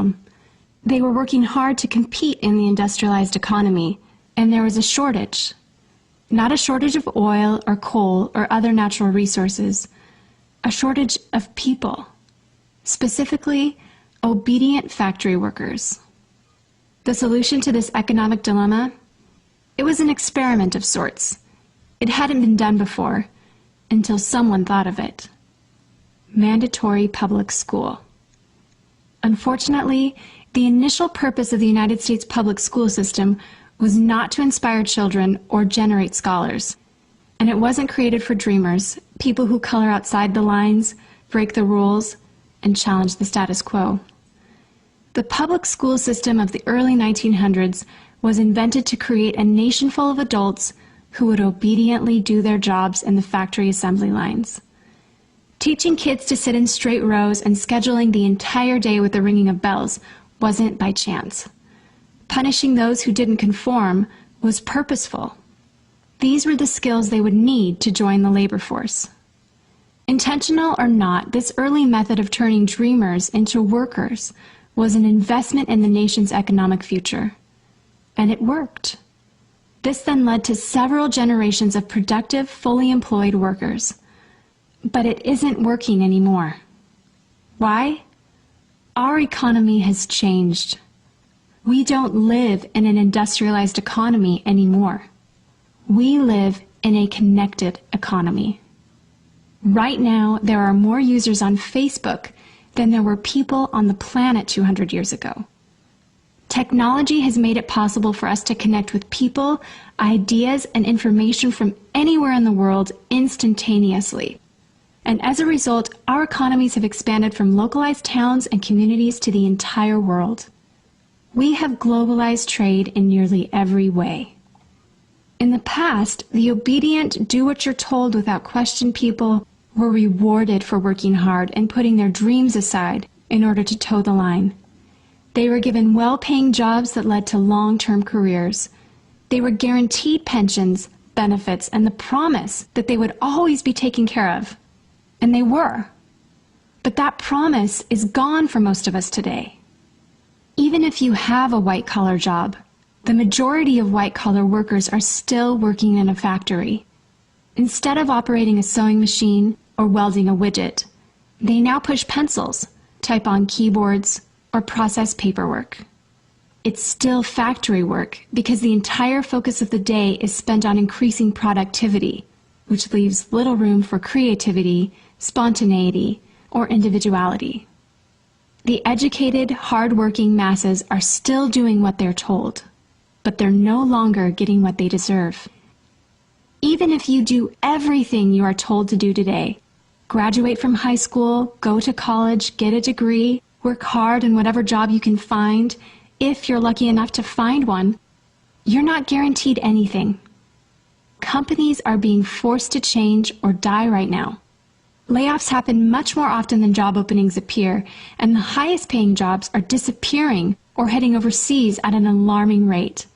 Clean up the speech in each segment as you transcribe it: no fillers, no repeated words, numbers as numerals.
problem. They were working hard to compete in the industrialized economy, and there was a shortage. Not a shortage of oil or coal or other natural resources, a shortage of people, specifically obedient factory workers. The solution to this economic dilemma? It was an experiment of sorts. It hadn't been done before, until someone thought of it. Mandatory public school. Unfortunately, the initial purpose of the United States public school system was not to inspire children or generate scholars. And it wasn't created for dreamers, people who color outside the lines, break the rules, and challenge the status quo. The public school system of the early 1900s was invented to create a nation full of adults who would obediently do their jobs in the factory assembly lines. Teaching kids to sit in straight rows and scheduling the entire day with the ringing of bells wasn't by chance. Punishing those who didn't conform was purposeful. These were the skills they would need to join the labor force. Intentional or not, this early method of turning dreamers into workers was an investment in the nation's economic future. And it worked. This then led to several generations of productive, fully employed workers. But it isn't working anymore. Why? Our economy has changed. We don't live in an industrialized economy anymore. We live in a connected economy. Right now, there are more users on Facebook than there were people on the planet 200 years ago. Technology has made it possible for us to connect with people, ideas, and information from anywhere in the world instantaneously. And as a result, our economies have expanded from localized towns and communities to the entire world. We have globalized trade in nearly every way. In the past, the obedient, do-what-you're-told without question people were rewarded for working hard and putting their dreams aside in order to toe the line. They were given well-paying jobs that led to long-term careers. They were guaranteed pensions, benefits, and the promise that they would always be taken care of. And they were. But that promise is gone for most of us today. Even if you have a white-collar job, the majority of white-collar workers are still working in a factory. Instead of operating a sewing machine or welding a widget, they now push pencils, type on keyboards, or process paperwork. It's still factory work because the entire focus of the day is spent on increasing productivity, which leaves little room for creativity, spontaneity, or individuality. The educated, hard-working masses are still doing what they're told, but they're no longer getting what they deserve. Even if you do everything you are told to do today, graduate from high school, go to college, get a degree, work hard in whatever job you can find, if you're lucky enough to find one, you're not guaranteed anything. Companies are being forced to change or die right now. Layoffs happen much more often than job openings appear, and the highest paying jobs are disappearing or heading overseas at an alarming rate.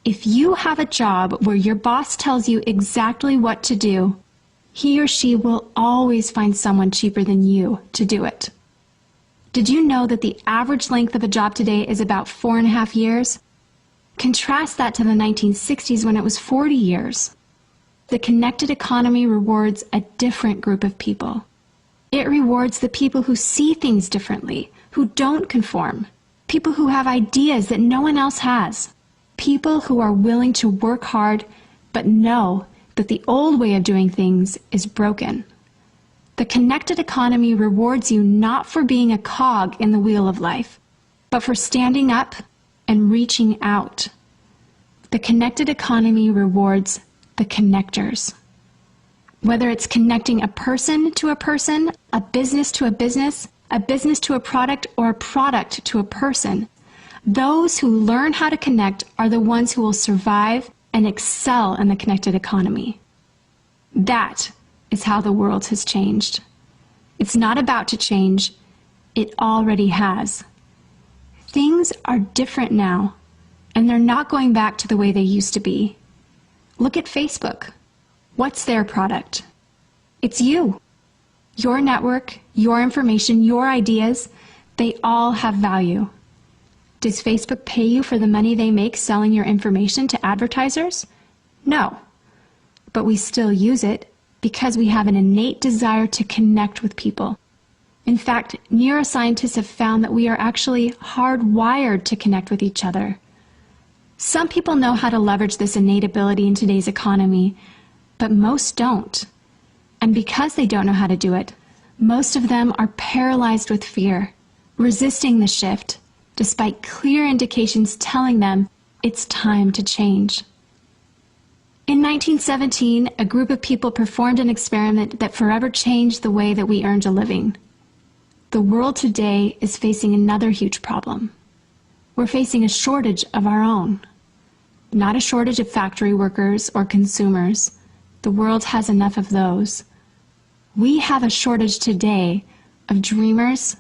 If you have a job where your boss tells you exactly what to do, he or she will always find someone cheaper than you to do it. Did you know that the average length of a job today is about 4.5 years? Contrast that to the 1960s when it was 40 years. The connected economy rewards a different group of people. It rewards the people who see things differently, who don't conform, people who have ideas that no one else has, people who are willing to work hard but know that the old way of doing things is broken. The connected economy rewards you not for being a cog in the wheel of life, but for standing up and reaching out. The connected economy rewards the connectors. Whether it's connecting a person to a person, a business to a business to a product, or a product to a person, those who learn how to connect are the ones who will survive and excel in the connected economy. That is how the world has changed. It's not about to change, it already has. Things are different now, and they're not going back to the way they used to be. Look at Facebook. What's their product? It's you. Your network, your information, your ideas, They all have value. Does Facebook pay you for the money they make selling your information to advertisers? No. But we still use it because we have an innate desire to connect with people. In fact, neuroscientists have found that we are actually hardwired to connect with each other. Some people know how to leverage this innate ability in today's economy, but most don't. And because they don't know how to do it, most of them are paralyzed with fear, resisting the shift, despite clear indications telling them it's time to change. In 1917, a group of people performed an experiment that forever changed the way that we earned a living. The world today is facing another huge problem. We're facing a shortage of our own. Not a shortage of factory workers or consumers. The world has enough of those. We have a shortage today of dreamers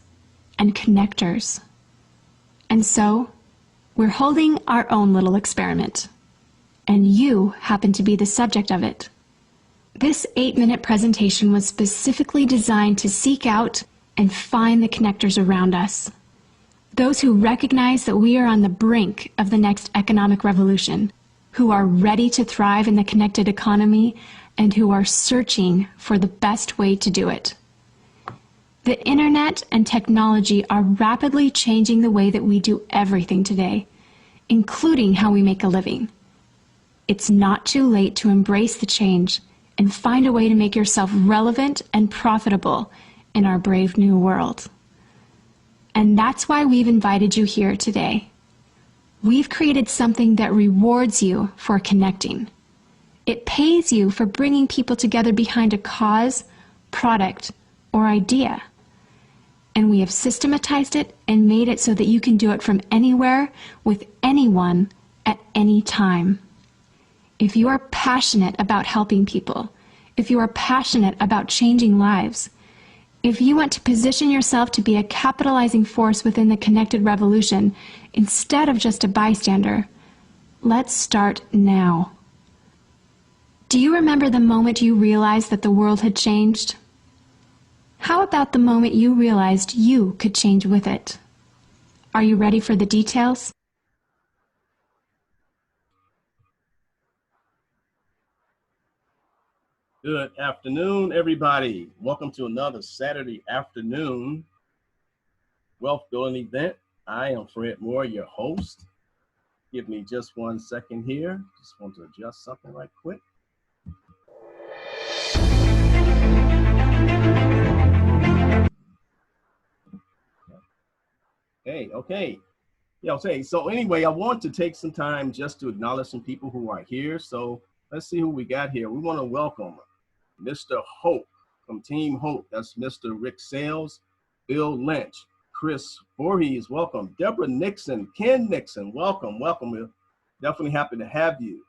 and connectors. And so, we're holding our own little experiment. And you happen to be the subject of it. This 8-minute presentation was specifically designed to seek out and find the connectors around us. Those who recognize that we are on the brink of the next economic revolution, who are ready to thrive in the connected economy, and who are searching for the best way to do it. The internet and technology are rapidly changing the way that we do everything today, including how we make a living. It's not too late to embrace the change and find a way to make yourself relevant and profitable in our brave new world. And that's why we've invited you here today. We've created something that rewards you for connecting. It pays you for bringing people together behind a cause, product, or idea. And we have systematized it and made it so that you can do it from anywhere with anyone at any time. If you are passionate about helping people, if you are passionate about changing lives, if you want to position yourself to be a capitalizing force within the connected revolution instead of just a bystander, let's start now. Do you remember the moment you realized that the world had changed? How about the moment you realized you could change with it? Are you ready for the details? Good afternoon, everybody. Welcome to another Saturday afternoon wealth building event. I am Fred Moore, your host. Give me just 1 second here. Just want to adjust something right quick. Okay. Yeah, okay. So anyway, I want to take some time just to acknowledge some people who are here. So let's see who we got here. We want to welcome Mr. Hope from Team Hope. That's Mr. Rick Sales, Bill Lynch, Chris Voorhees, welcome. Deborah Nixon, Ken Nixon, welcome. We're definitely happy to have you.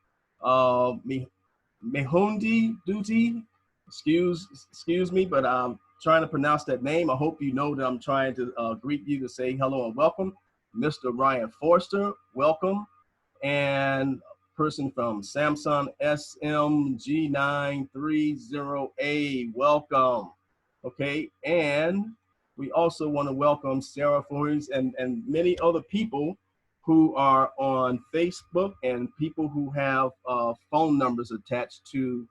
Mehundi Duty, excuse me, but I'm trying to pronounce that name. I hope you know that I'm trying to greet you to say hello and welcome. Mr. Ryan Forster, welcome. And person from Samsung SMG930A, welcome. Okay, and we also want to welcome Sarah Voorhees and many other people who are on Facebook and people who have phone numbers attached to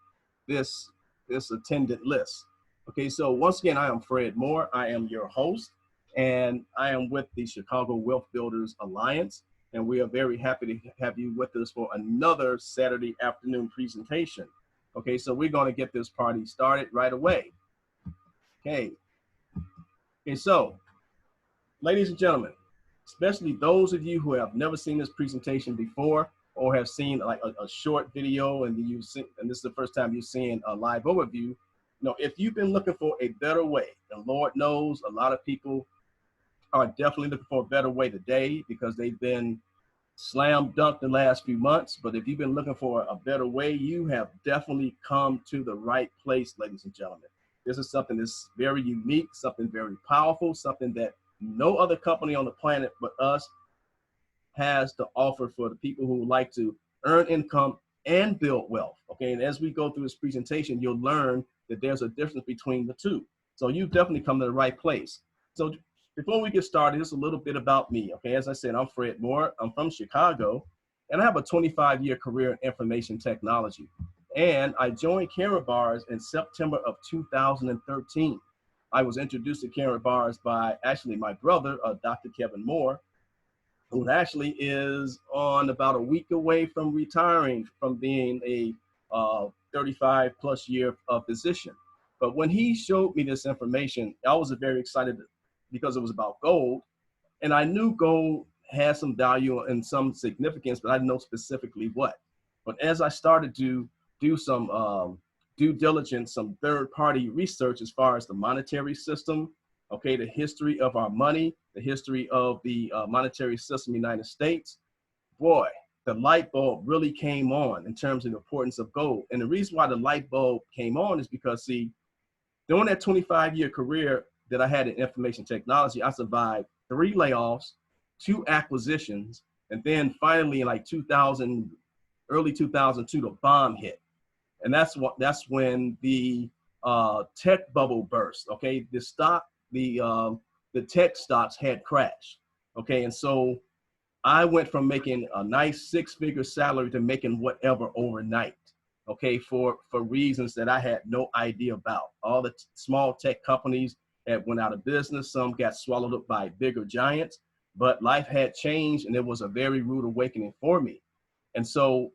this attendant list. Okay, so once again, I am Fred Moore. I am your host, and I am with the Chicago Wealth Builders Alliance. And we are very happy to have you with us for another Saturday afternoon presentation. Okay, so we're going to get this party started right away. Okay, so ladies and gentlemen, especially those of you who have never seen this presentation before or have seen like a short video and this is the first time you're seeing a live overview, if you've been looking for a better way, and Lord knows a lot of people are definitely looking for a better way today because they've been slam dunked the last few months. But if you've been looking for a better way, you have definitely come to the right place, ladies and gentlemen. This is something that's very unique, something very powerful, something that no other company on the planet but us has to offer for the people who like to earn income and build wealth. Okay, and as we go through this presentation, you'll learn that there's a difference between the two. So you've definitely come to the right place. So before we get started, just a little bit about me. Okay, as I said, I'm Fred Moore. I'm from Chicago, and I have a 25-year career in information technology. And I joined Karatbars in September of 2013. I was introduced to Karatbars by actually my brother, Dr. Kevin Moore, who actually is on about a week away from retiring from being a 35 plus year physician. But when he showed me this information, I was very excited because it was about gold. And I knew gold had some value and some significance, but I didn't know specifically what. But as I started to do some due diligence, some third-party research as far as the monetary system, okay, the history of our money, the history of the monetary system in the United States, boy, the light bulb really came on in terms of the importance of gold. And the reason why the light bulb came on is because, see, during that 25-year career that I had in information technology, I survived 3 layoffs, 2 acquisitions, and then finally in like 2000, early 2002, the bomb hit. And that's when the tech bubble burst. Okay, the tech stocks had crashed. Okay, and so I went from making a nice 6-figure salary to making whatever overnight. Okay, for reasons that I had no idea about. All the small tech companies that went out of business. Some got swallowed up by bigger giants. But life had changed, and it was a very rude awakening for me. And so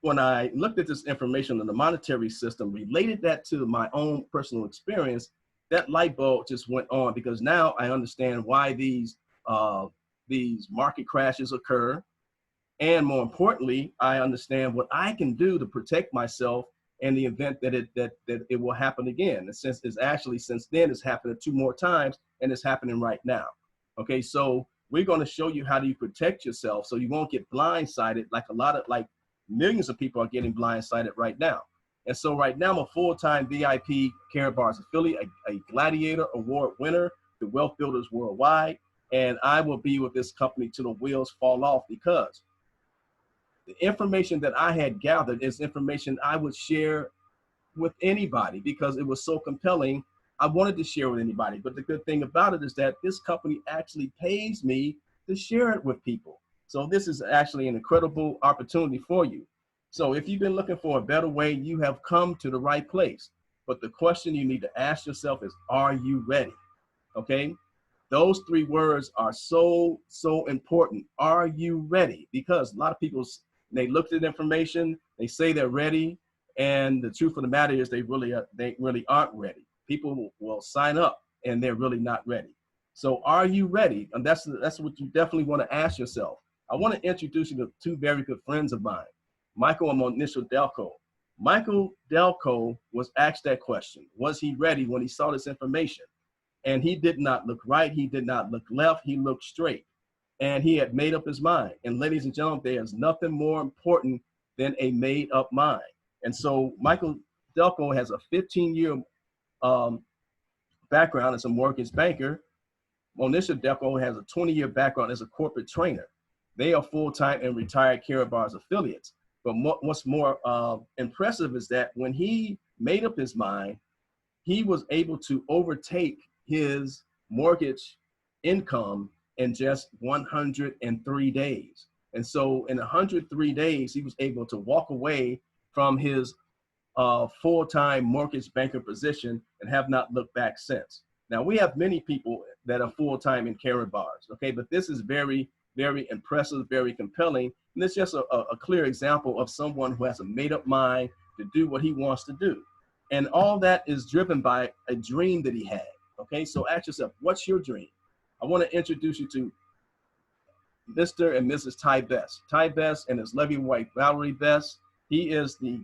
when I looked at this information on the monetary system, related that to my own personal experience, that light bulb just went on, because now I understand why these market crashes occur. And more importantly, I understand what I can do to protect myself in the event that it will happen again. And since then it's happened 2 more times, and it's happening right now. Okay, so we're going to show you how do you protect yourself so you won't get blindsided like millions of people are getting blindsided right now. And so right now I'm a full-time VIP Karatbars affiliate, a Gladiator Award winner, the Wealth Builders Worldwide, and I will be with this company till the wheels fall off, because the information that I had gathered is information I would share with anybody because it was so compelling. I wanted to share with anybody. But the good thing about it is that this company actually pays me to share it with people. So this is actually an incredible opportunity for you. So if you've been looking for a better way, you have come to the right place. But the question you need to ask yourself is, are you ready? Okay? Those 3 words are so important. Are you ready? Because a lot of people, they look at information, they say they're ready, and the truth of the matter is they really aren't ready. People will sign up and they're really not ready. So are you ready? And that's what you definitely want to ask yourself. I want to introduce you to 2 very good friends of mine, Michael and Monisha Delco. Michael Delco was asked that question. Was he ready when he saw this information? And he did not look right. He did not look left. He looked straight. And he had made up his mind. And ladies and gentlemen, there is nothing more important than a made up mind. And so Michael Delco has a 15-year background as a mortgage banker. Monisha Delco has a 20-year background as a corporate trainer. They are full-time and retired Karatbars affiliates. But what's more impressive is that when he made up his mind, he was able to overtake his mortgage income in just 103 days. And so in 103 days, he was able to walk away from his full-time mortgage banker position and have not looked back since. Now, we have many people that are full-time in Karatbars, okay? But this is very, very impressive, very compelling. And it's just a clear example of someone who has a made-up mind to do what he wants to do. And all that is driven by a dream that he had, okay? So ask yourself, what's your dream? I want to introduce you to Mr. and Mrs. Ty Best. Ty Best and his lovely wife, Valerie Best. He is the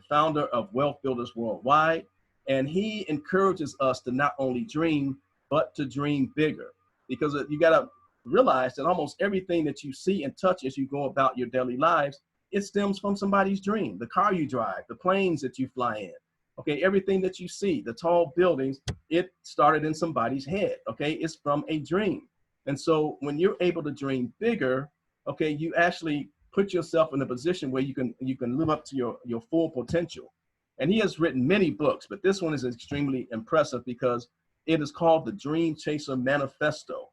founder of Wealth Builders Worldwide. And he encourages us to not only dream, but to dream bigger. Because you got to realize that almost everything that you see and touch as you go about your daily lives, it stems from somebody's dream. The car you drive, the planes that you fly in, okay, everything that you see, the tall buildings, it started in somebody's head, okay? It's from a dream. And so when you're able to dream bigger, okay, you actually put yourself in a position where you can live up to your full potential. And he has written many books, but this one is extremely impressive because It is called the Dream Chaser Manifesto.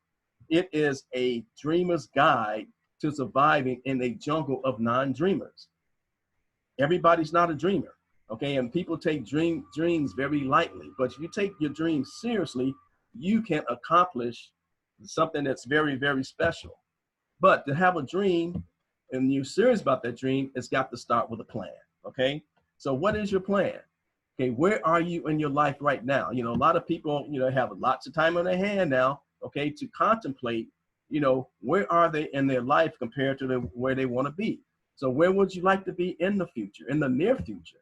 It is a dreamer's guide to surviving in a jungle of non-dreamers. Everybody's not a dreamer, okay? And people take dreams very lightly, but if you take your dreams seriously, you can accomplish something that's very, very special. But to have a dream and you're serious about that dream, it's got to start with a plan, okay? So what is your plan? Okay, where are you in your life right now? You know, a lot of people, you know, have lots of time on their hand now, okay, to contemplate, you know, where are they in their life compared to where they want to be. So where would you like to be in the future, in the near future?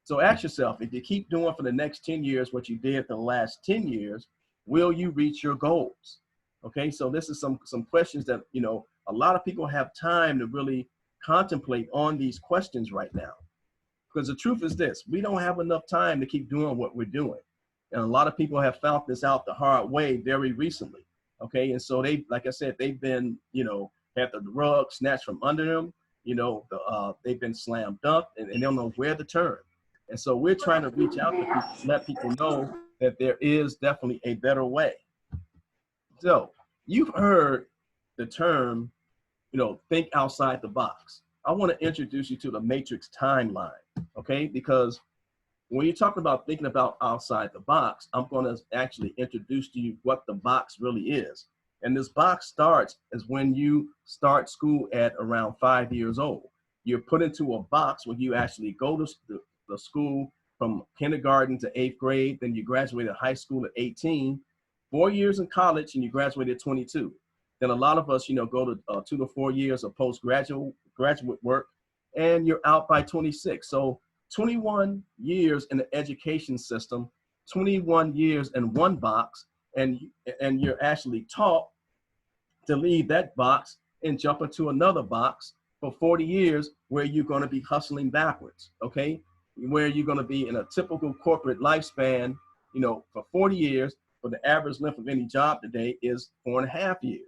So ask yourself, if you keep doing for the next 10 years what you did the last 10 years, will you reach your goals? Okay, so this is some questions that, you know, a lot of people have time to really contemplate on these questions right now. Because the truth is this, we don't have enough time to keep doing what we're doing. And a lot of people have found this out the hard way very recently. Okay, and so they, like I said, they've been, you know, had the rug snatched from under them, you know, they've been slam dunked and they don't know where to turn. And so we're trying to reach out to people, let people know that there is definitely a better way. So you've heard the term, you know, think outside the box. I want to introduce you to the matrix timeline, okay? Because when you're talking about thinking about outside the box, I'm going to actually introduce to you what the box really is. And this box starts as when you start school at around 5 years old. You're put into a box where you actually go to the school from kindergarten to 8th grade, then you graduate high school at 18, 4 years in college, and you graduate at 22. Then a lot of us, you know, go to 2 to 4 years of postgraduate work, and you're out by 26. So 21 years in the education system, 21 years in one box, and you're actually taught to leave that box and jump into another box for 40 years where you're going to be hustling backwards, okay? Where you're going to be in a typical corporate lifespan, you know, for 40 years, but the average length of any job today is 4.5 years.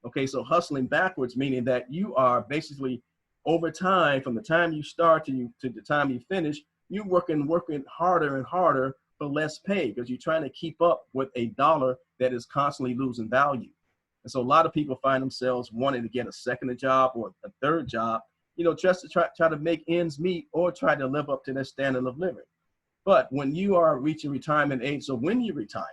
Okay, so hustling backwards, meaning that you are basically over time, from the time you start to the time you finish, you're working harder and harder for less pay because you're trying to keep up with a dollar that is constantly losing value. And so a lot of people find themselves wanting to get a second job or a third job, you know, just to try to make ends meet or try to live up to their standard of living. But when you are reaching retirement age, so when you retire,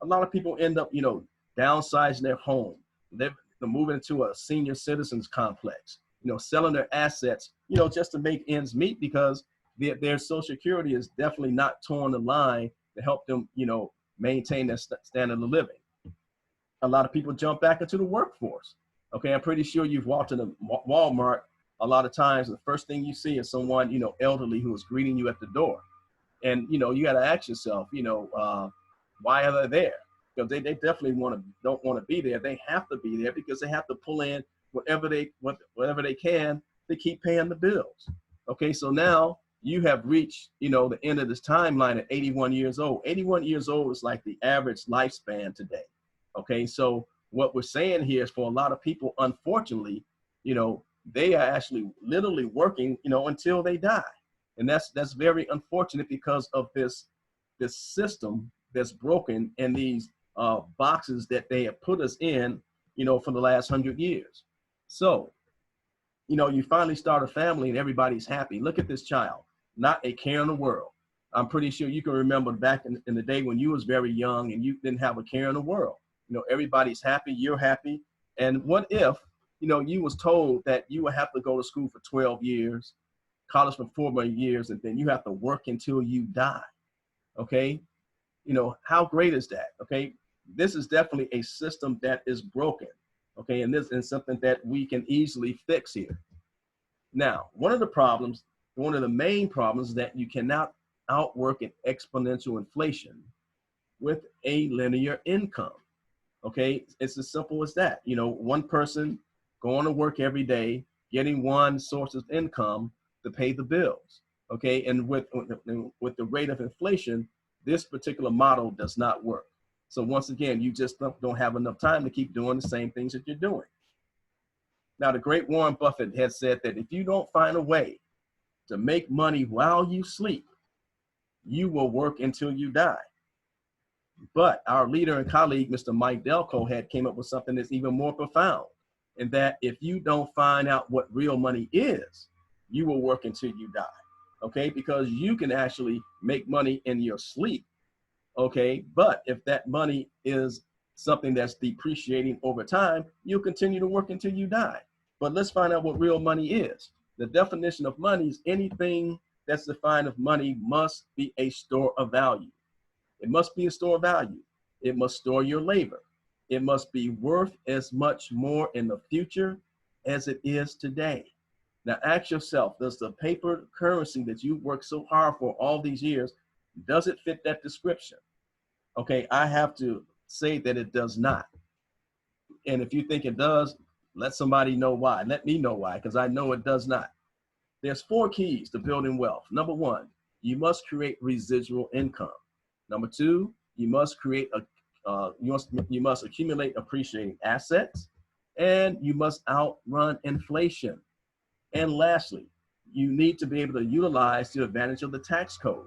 a lot of people end up, you know, downsizing their home. They're moving into a senior citizens complex, you know, selling their assets, you know, just to make ends meet because their Social Security is definitely not torn the line to help them, you know, maintain their standard of living. A lot of people jump back into the workforce. Okay, I'm pretty sure you've walked in a Walmart a lot of times. The first thing you see is someone, you know, elderly who is greeting you at the door. And, you know, you got to ask yourself, you know, why are they there? Because they definitely don't want to be there. They have to be there because they have to pull in whatever they can to keep paying the bills. Okay, so now you have reached, you know, the end of this timeline at 81 years old. 81 years old is like the average lifespan today. Okay, so what we're saying here is for a lot of people, unfortunately, you know, they are actually literally working, you know, until they die. And that's very unfortunate because of this system that's broken and these boxes that they have put us in, you know, for the last 100 years. So, you know, you finally start a family and everybody's happy. Look at this child, not a care in the world. I'm pretty sure you can remember back in the day when you was very young and you didn't have a care in the world. You know, everybody's happy, you're happy. And what if, you know, you was told that you would have to go to school for 12 years, college for 4 more years, and then you have to work until you die, okay? You know, how great is that, okay? This is definitely a system that is broken, okay? And this is something that we can easily fix here. Now, one of the main problems is that you cannot outwork an exponential inflation with a linear income, okay? It's as simple as that. You know, one person going to work every day, getting one source of income to pay the bills, okay? And with the rate of inflation, this particular model does not work. So once again, you just don't have enough time to keep doing the same things that you're doing. Now, the great Warren Buffett has said that if you don't find a way to make money while you sleep, you will work until you die. But our leader and colleague, Mr. Mike Delco, had came up with something that's even more profound, in that if you don't find out what real money is, you will work until you die, okay? Because you can actually make money in your sleep, okay? But if that money is something that's depreciating over time, you'll continue to work until you die. But let's find out what real money is. The definition of money is anything that's defined of money must be a store of value. It must be a store of value. It must store your labor. It must be worth as much more in the future as it is today. Now ask yourself, does the paper currency that you worked so hard for all these years, does it fit that description? Okay, I have to say that it does not. And if you think it does, let somebody know why. Let me know why, because I know it does not. There's 4 keys to building wealth. Number 1, you must create residual income. Number 2, you must create you must accumulate appreciating assets, and you out outrun inflation. And lastly, you need to be able to utilize the advantage of the tax code.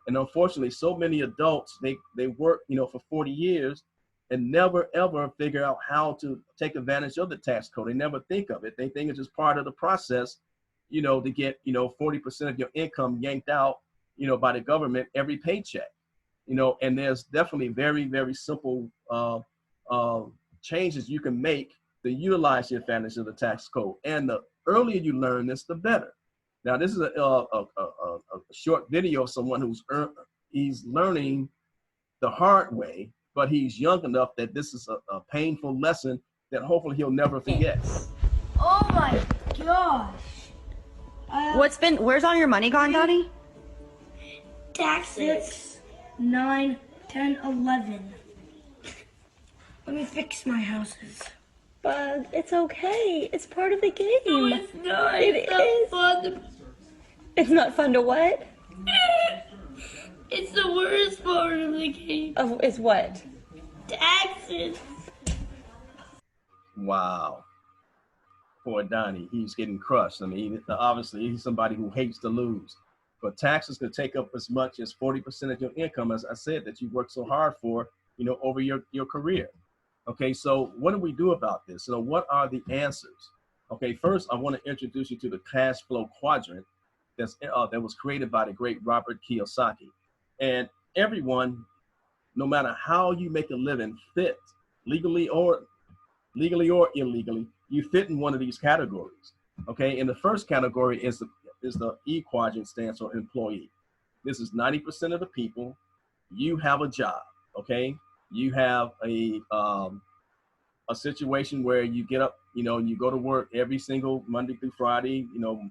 And unfortunately, so many adults, they work, for 40 years and never ever figure out how to take advantage of the tax code. They never think of it. They think it's just part of the process, to get, 40% of your income yanked out, by the government every paycheck. And there's definitely very, very simple changes you can make to utilize the advantage of the tax code. And the earlier you learn this, the better. Now, this is a short video of someone he's learning the hard way, but he's young enough that this is a painful lesson that hopefully he'll never forget. Oh my gosh. Where's all your money gone, Daddy? Taxes. 6, 9, 10, 11. Let me fix my houses. But it's okay. It's part of the game. No, it's not. It's not fun. It's not fun to what? It's the worst part of the game. It's what? Taxes. Wow. Poor Donnie, he's getting crushed. I mean, obviously he's somebody who hates to lose. But taxes can take up as much as 40% of your income, as I said, that you worked so hard for, over your career. Okay, so what do we do about this? So what are the answers? Okay, first I want to introduce you to the cash flow quadrant that was created by the great Robert Kiyosaki. And everyone, no matter how you make a living, fit legally or illegally, you fit in one of these categories. Okay, and the first category is the E quadrant, stands for employee. This is 90% of the people. You have a job, okay? You have a situation where you get up, you go to work every single Monday through Friday,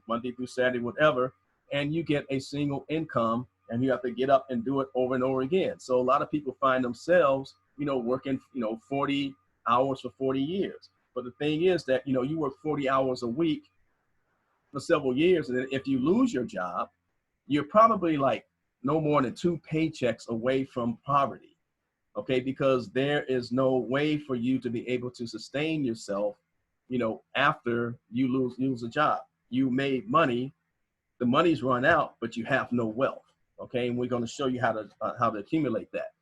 Monday through Saturday, whatever, and you get a single income, and you have to get up and do it over and over again. So a lot of people find themselves, working, 40 hours for 40 years. But the thing is that, you work 40 hours a week for several years, and then if you lose your job, you're probably like no more than 2 paychecks away from poverty, okay? Because there is no way for you to be able to sustain yourself, after you lose a job. You made money, the money's run out, but you have no wealth, okay? And we're going to show you how to accumulate that.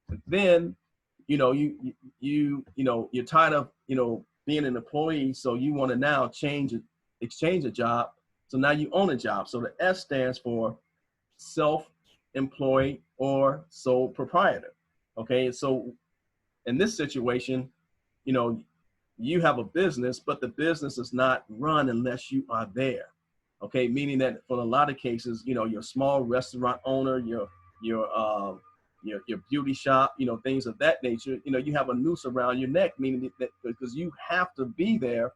And then, you're tired of, being an employee, so you want to now exchange a job. So now you own a job. So the S stands for self-employed or sole proprietor. Okay, so in this situation, you have a business, but the business is not run unless you are there. Okay, meaning that for a lot of cases, your small restaurant owner, your beauty shop, things of that nature, you have a noose around your neck, meaning that because you have to be there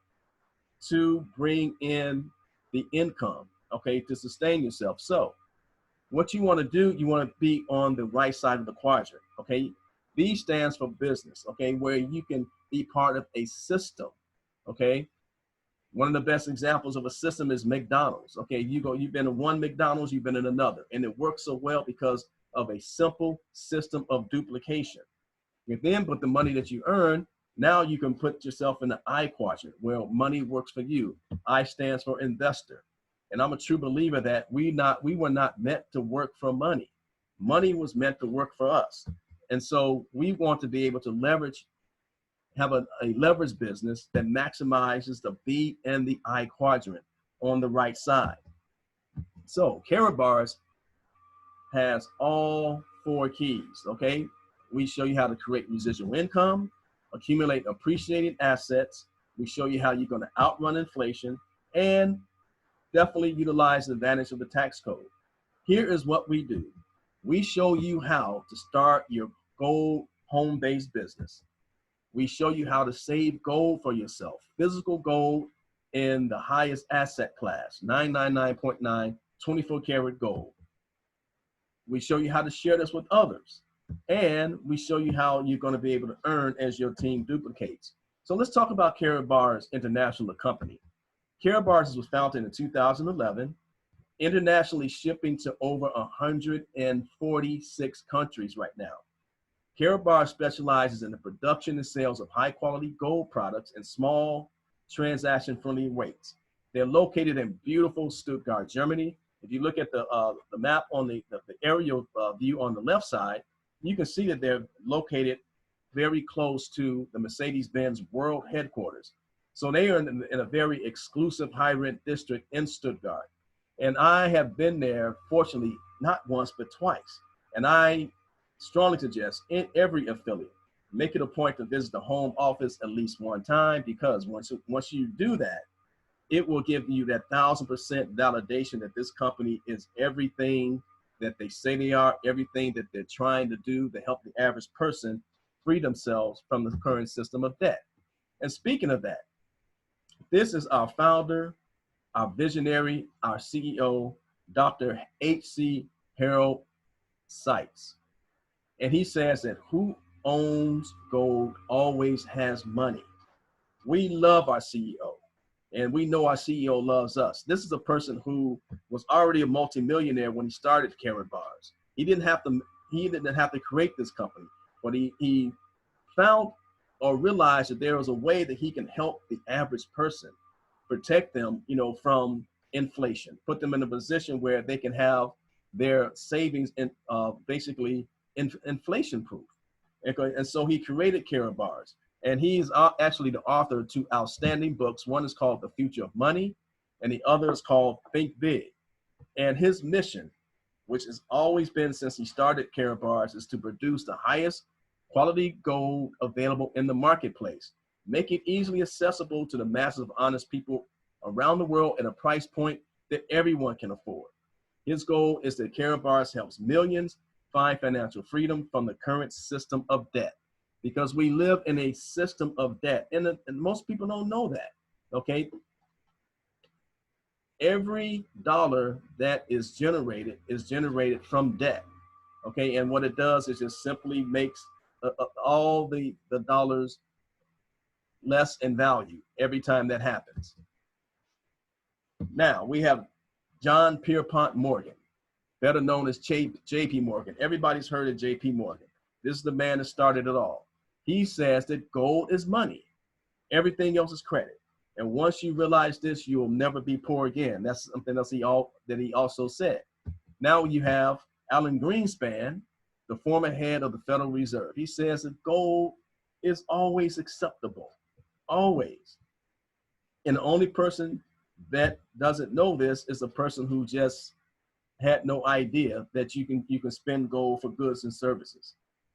to bring in the income, okay, to sustain yourself. So what you want to do, you want to be on the right side of the quadrant, okay? B stands for business, okay, where you can be part of a system, okay? One of the best examples of a system is McDonald's, okay? You've been in one McDonald's, you've been in another, and it works so well because of a simple system of duplication. And then with the money that you earn, now you can put yourself in the I quadrant where money works for you. I stands for investor. And I'm a true believer that we were not meant to work for money. Money was meant to work for us. And so we want to be able to have a leverage business that maximizes the B and the I quadrant on the right side. So Karatbars has all 4 keys, okay? We show you how to create residual income, accumulate appreciated assets. We show you how you're going to outrun inflation, and definitely utilize the advantage of the tax code. Here is what we do. We show you how to start your gold home-based business. We show you how to save gold for yourself, physical gold in the highest asset class, 999.9, 24 karat gold. We show you how to share this with others. And we show you how you're going to be able to earn as your team duplicates. So let's talk about Karatbars International, the company. Karatbars was founded in 2011, internationally shipping to over 146 countries right now. Karatbars specializes in the production and sales of high quality gold products in small, transaction-friendly weights. They're located in beautiful Stuttgart, Germany. If you look at the map on the aerial view on the left side, you can see that they're located very close to the Mercedes-Benz world headquarters. So they are in a very exclusive high-rent district in Stuttgart. And I have been there, fortunately, not once, but twice. And I strongly suggest in every affiliate, make it a point to visit the home office at least one time, because once you do that, it will give you that 1000% validation that this company is everything that they say they are, everything that they're trying to do to help the average person free themselves from the current system of debt. And speaking of that, this is our founder, our visionary, our CEO, Dr. H.C. Harold Sykes. And he says that who owns gold always has money. We love our CEO, and we know our CEO loves us. This is a person who was already a multimillionaire when he started Karatbars. He didn't have to create this company, but he found or realized that there was a way that he can help the average person, protect them, from inflation, put them in a position where they can have their savings in basically inflation proof. And so he created Karatbars, and he's actually the author of 2 outstanding books. One is called The Future of Money, and the other is called Think Big. And his mission, which has always been since he started Karatbars, is to produce the highest quality gold available in the marketplace, make it easily accessible to the masses of honest people around the world at a price point that everyone can afford. His goal is that Karatbars helps millions find financial freedom from the current system of debt, because we live in a system of debt, and most people don't know that, okay? Every dollar that is generated from debt, okay? And what it does is just simply makes all the dollars less in value every time that happens. Now, we have John Pierpont Morgan, better known as J.P. Morgan. Everybody's heard of J.P. Morgan. This is the man that started it all. He says that gold is money. Everything else is credit. And once you realize this, you will never be poor again. That's something else that he also said. Now you have Alan Greenspan, the former head of the Federal Reserve. He says that gold is always acceptable, always. And the only person that doesn't know this is a person who just had no idea that you can spend gold for goods and services.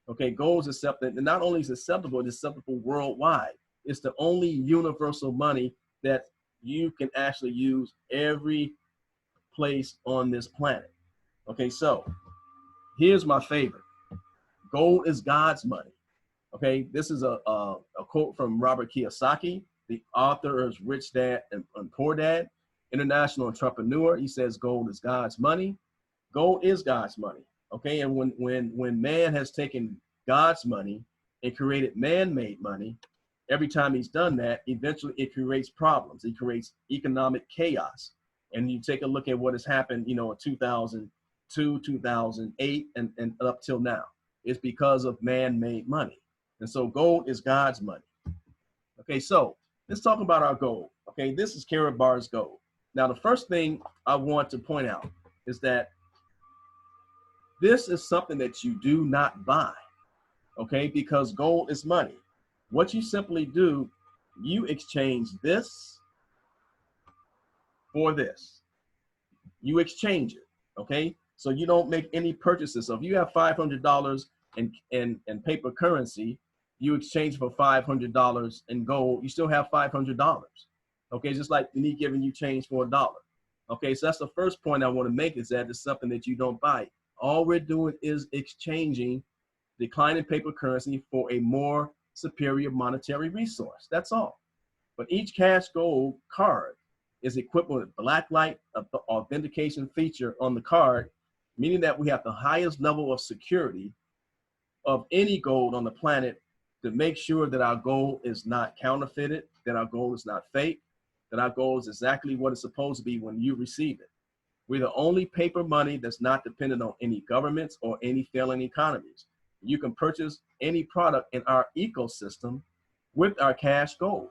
Okay, gold is acceptable, and not only is it acceptable, it's acceptable worldwide. It's the only universal money that you can actually use every place on this planet. Okay, so here's my favorite. Gold is God's money. Okay, this is a quote from Robert Kiyosaki, the author of Rich Dad and Poor Dad, international entrepreneur. He says gold is God's money. Gold is God's money. Okay, and when man has taken God's money and created man-made money, every time he's done that, eventually it creates problems. It creates economic chaos. And you take a look at what has happened, in 2002, 2008, and up till now. It's because of man-made money. And so gold is God's money. Okay, so let's talk about our gold. Okay, this is Karatbars gold. Now, the first thing I want to point out is that this is something that you do not buy. okay? Because gold is money. What you simply do, you exchange this for this. You exchange it, okay? So you don't make any purchases. So if you have $500 in paper currency, you exchange for $500 in gold, you still have $500, okay? Just like me giving you change for $1. Okay, so that's the first point I want to make, is that it's something that you don't buy. All we're doing is exchanging declining paper currency for a more superior monetary resource. That's all. But each cash gold card is equipped with a blacklight authentication feature on the card, meaning that we have the highest level of security of any gold on the planet to make sure that our gold is not counterfeited, that our gold is not fake, that our gold is exactly what it's supposed to be when you receive it. We're the only paper money that's not dependent on any governments or any failing economies. You can purchase any product in our ecosystem with our cash gold.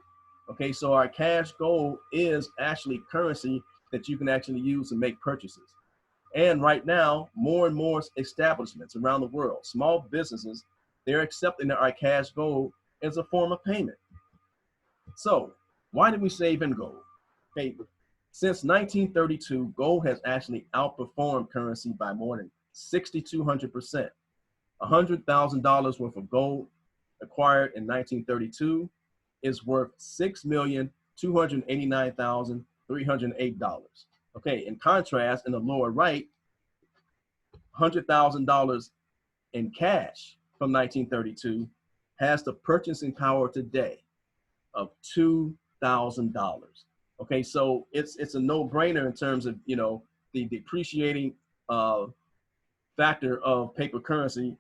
Okay, so our cash gold is actually currency that you can actually use to make purchases. And right now, more and more establishments around the world, small businesses, they're accepting our cash gold as a form of payment. So why did we save in gold? Okay, since 1932, gold has actually outperformed currency by more than 6,200%. $100,000 worth of gold acquired in 1932 is worth $6,289,308. Okay, in contrast, in the lower right, $100,000 in cash from 1932 has the purchasing power today of $2,000. Okay, so it's a no-brainer in terms of, you know, the depreciating factor of paper currency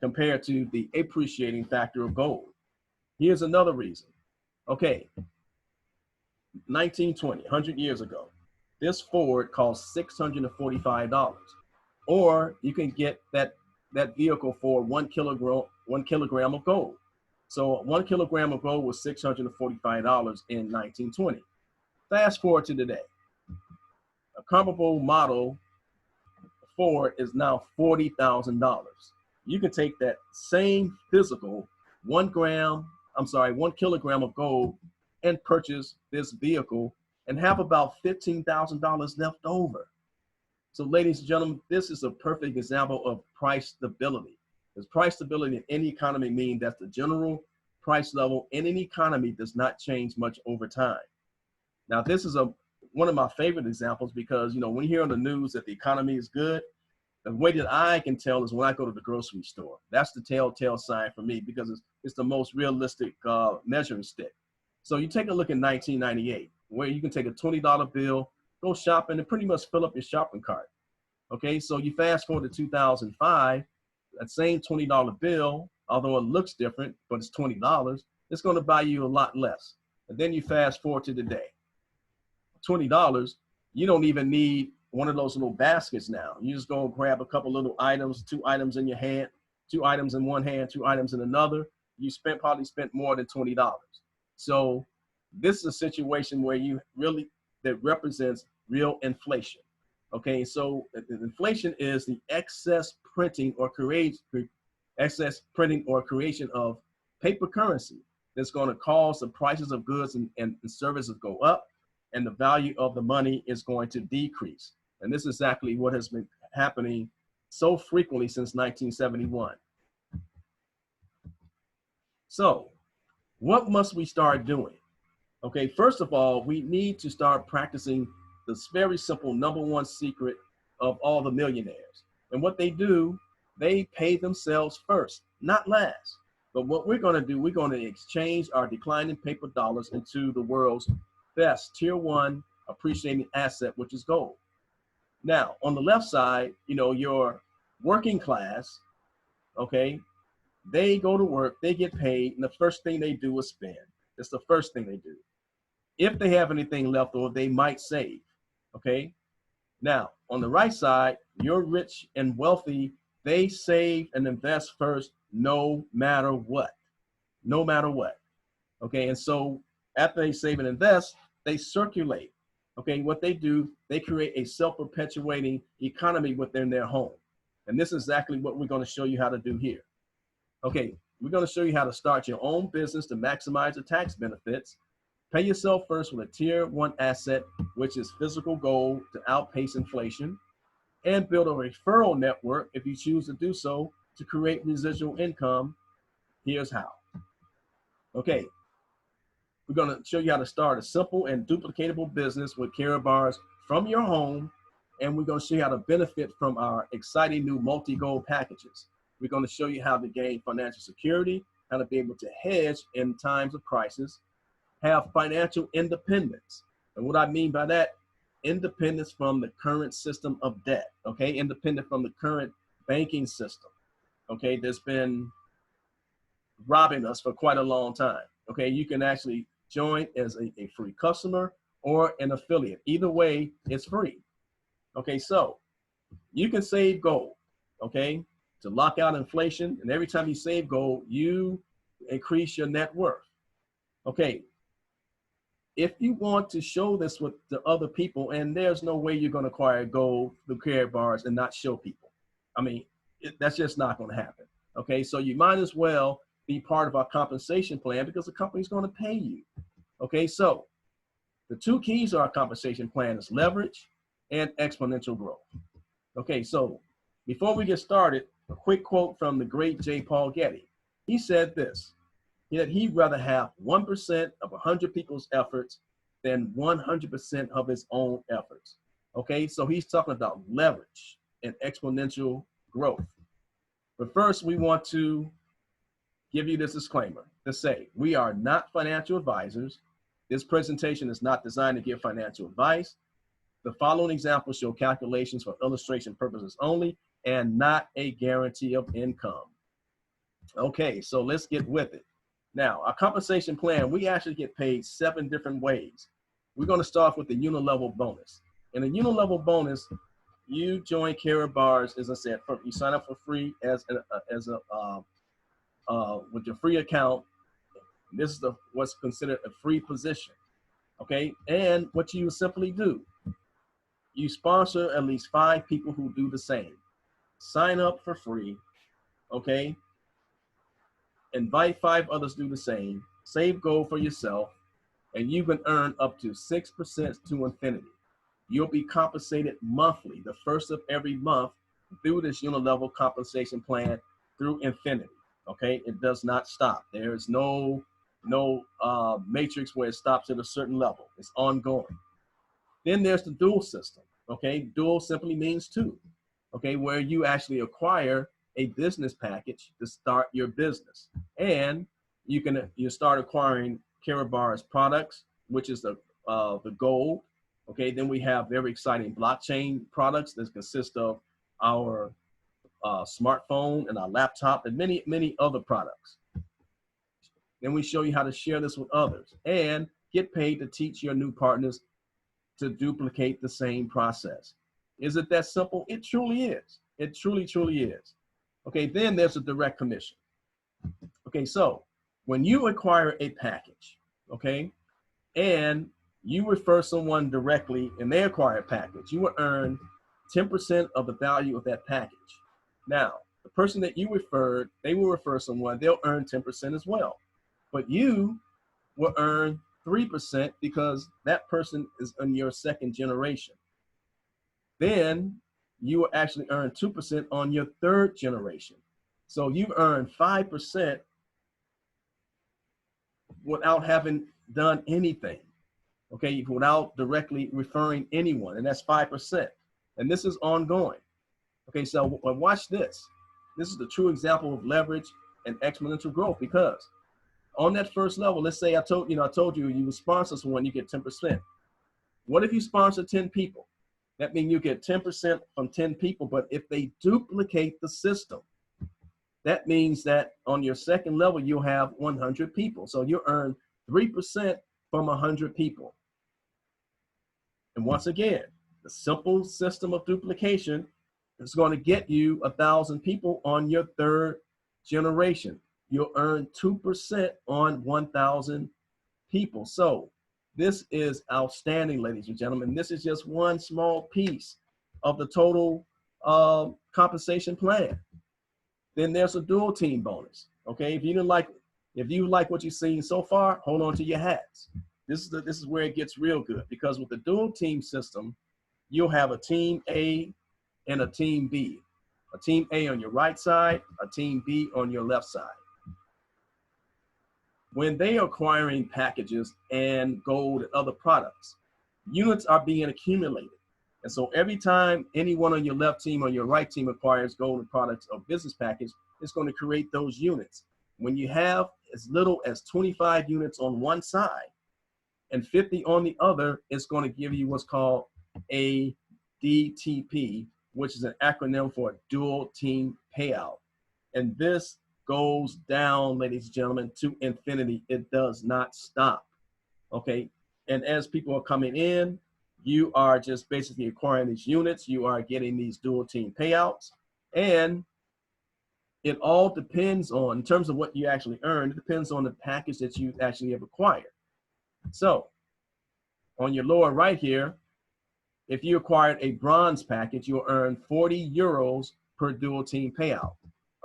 compared to the appreciating factor of gold. Here's another reason. Okay, 1920, 100 years ago, this Ford cost $645. Or you can get that vehicle for 1 kilogram of gold. So 1 kilogram of gold was $645 in 1920. Fast forward to today. A comparable model Ford is now $40,000. You can take that same physical 1 kilogram of gold and purchase this vehicle and have about $15,000 left over. So ladies and gentlemen, this is a perfect example of price stability. Because price stability in any economy means that the general price level in an economy does not change much over time. Now, this is one of my favorite examples because, you know, when you hear on the news that the economy is good, the way that I can tell is when I go to the grocery store. That's the telltale sign for me because it's the most realistic measuring stick. So you take a look at 1998, where you can take a $20 bill, go shopping, and pretty much fill up your shopping cart. Okay, so you fast forward to 2005, that same $20 bill, although it looks different, but it's $20, it's going to buy you a lot less. And then you fast forward to today. $20, you don't even need one of those little baskets now. You just go grab a couple little items, 2 items in your hand, 2 items in one hand, 2 items in another. You probably spent more than $20. So this is a situation where that represents real inflation. Okay, so inflation is the excess printing or creation of paper currency that's going to cause the prices of goods and services go up, and the value of the money is going to decrease. And this is exactly what has been happening so frequently since 1971. So what must we start doing? Okay, first of all, we need to start practicing this very simple #1 secret of all the millionaires. And what they do, they pay themselves first, not last. But what we're going to do, we're going to exchange our declining paper dollars into the world's best tier 1 appreciating asset, which is gold. Now, on the left side, you know, your working class, okay, they go to work, they get paid, and the first thing they do is spend. That's the first thing they do. If they have anything left over, they might save, okay? Now, on the right side, you're rich and wealthy, they save and invest first no matter what, okay? And so after they save and invest, they circulate, okay? What they do, they create a self-perpetuating economy within their home. And this is exactly what we're going to show you how to do here. Okay, we're going to show you how to start your own business to maximize the tax benefits. Pay yourself first with a tier 1 asset, which is physical gold to outpace inflation, and build a referral network if you choose to do so to create residual income. Here's how. Okay, we're going to show you how to start a simple and duplicatable business with Karatbars from your home, and we're going to show you how to benefit from our exciting new multi-goal packages. We're going to show you how to gain financial security, how to be able to hedge in times of crisis, have financial independence. And what I mean by that, independence from the current system of debt, okay? Independent from the current banking system, okay? That's been robbing us for quite a long time, okay? You can actually join as a free customer or an affiliate. Either way, it's free. Okay, so you can save gold, okay, to lock out inflation. And every time you save gold, you increase your net worth. Okay, if you want to show this with the other people, and there's no way you're going to acquire gold through Karatbars and not show people. I mean, that's just not going to happen. Okay, so you might as well be part of our compensation plan because the company's going to pay you. Okay, so the two keys to our compensation plan is leverage and exponential growth. Okay, so before we get started, a quick quote from the great J. Paul Getty. He said this, that he'd rather have 1% of 100 people's efforts than 100% of his own efforts. Okay, so he's talking about leverage and exponential growth. But first, we want to give you this disclaimer to say, we are not financial advisors. This presentation is not designed to give financial advice. The following examples show calculations for illustration purposes only and not a guarantee of income. Okay, so let's get with it. Now, our compensation plan, we actually get paid 7 different ways. We're going to start with the unilevel bonus. In the unilevel bonus, you join Karatbars, as I said, you sign up for free with your free account. This is what's considered a free position. Okay, and what you simply do, you sponsor at least 5 people who do the same. Sign up for free, okay? Invite 5 others to do the same. Save gold for yourself, and you can earn up to 6% to infinity. You'll be compensated monthly, the first of every month, through this unilevel compensation plan through infinity, okay? It does not stop. There is no matrix where it stops at a certain level. It's ongoing. Then there's the dual system, okay? Dual simply means 2, okay? Where you actually acquire a business package to start your business. And you start acquiring Karatbars products, which is the gold, okay? Then we have very exciting blockchain products that consist of our smartphone and our laptop and many, many other products. Then we show you how to share this with others and get paid to teach your new partners to duplicate the same process. Is it that simple? It truly is. It truly, truly is. Okay, then there's a direct commission. Okay, so when you acquire a package, okay, and you refer someone directly and they acquire a package, you will earn 10% of the value of that package. Now, the person that you referred, they will refer someone, they'll earn 10% as well. But you will earn 3% because that person is in your second generation. Then you will actually earn 2% on your third generation. So you earn 5% without having done anything, okay, without directly referring anyone, and that's 5%. And this is ongoing. Okay, so watch this. This is the true example of leverage and exponential growth, because on that first level, let's say I told you you would sponsor someone, you get 10%. What if you sponsor 10 people? That means you get 10% from 10 people, but if they duplicate the system, that means that on your second level, you'll have 100 people. So you earn 3% from 100 people. And once again, the simple system of duplication is going to get you 1,000 people on your third generation. You'll earn 2% on 1,000 people. So this is outstanding, ladies and gentlemen. This is just one small piece of the total compensation plan. Then there's a dual team bonus. Okay, if you like what you've seen so far, hold on to your hats. This is where it gets real good, because with the dual team system, you'll have a team A and a team B. A team A on your right side, a team B on your left side. When they are acquiring packages and gold and other products, units are being accumulated. And so every time anyone on your left team or your right team acquires gold and products or business package, it's going to create those units. When you have as little as 25 units on one side and 50 on the other, it's going to give you what's called a DTP, which is an acronym for dual team payout. And this goes down, ladies and gentlemen, to infinity. It does not stop. Okay. And as people are coming in, you are just basically acquiring these units. You are getting these dual team payouts. And it all depends on, in terms of what you actually earn, it depends on the package that you actually have acquired. So on your lower right here, if you acquired a bronze package, you'll earn 40 euros per dual team payout.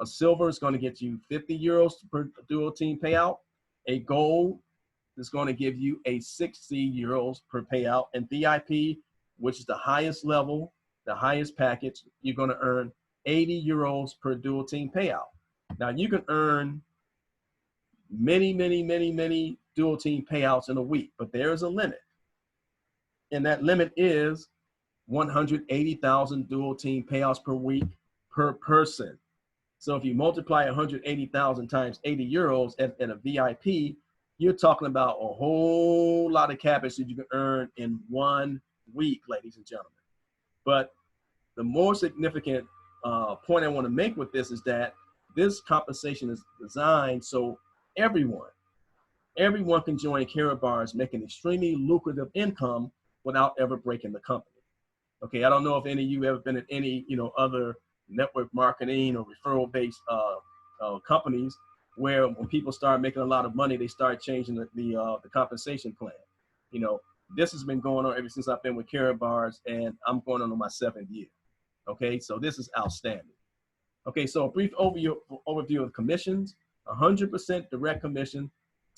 A silver is going to get you 50 euros per dual team payout. A gold is going to give you a 60 euros per payout. And VIP, which is the highest level, the highest package, you're going to earn 80 euros per dual team payout. Now you can earn many dual team payouts in a week, but there is a limit. And that limit is 180,000 dual team payouts per week per person. So if you multiply 180,000 times 80 euros at a VIP, you're talking about a whole lot of cabbage that you can earn in 1 week, ladies and gentlemen. But the more significant point I want to make with this is that this compensation is designed so everyone can join Karatbars, making extremely lucrative income without ever breaking the company. Okay, I don't know if any of you ever been in any other network marketing or referral-based companies where when people start making a lot of money, they start changing the compensation plan. This has been going on ever since I've been with Karatbars, and I'm going on my 7th year. Okay, so this is outstanding. Okay, so a brief overview of commissions: 100% direct commission,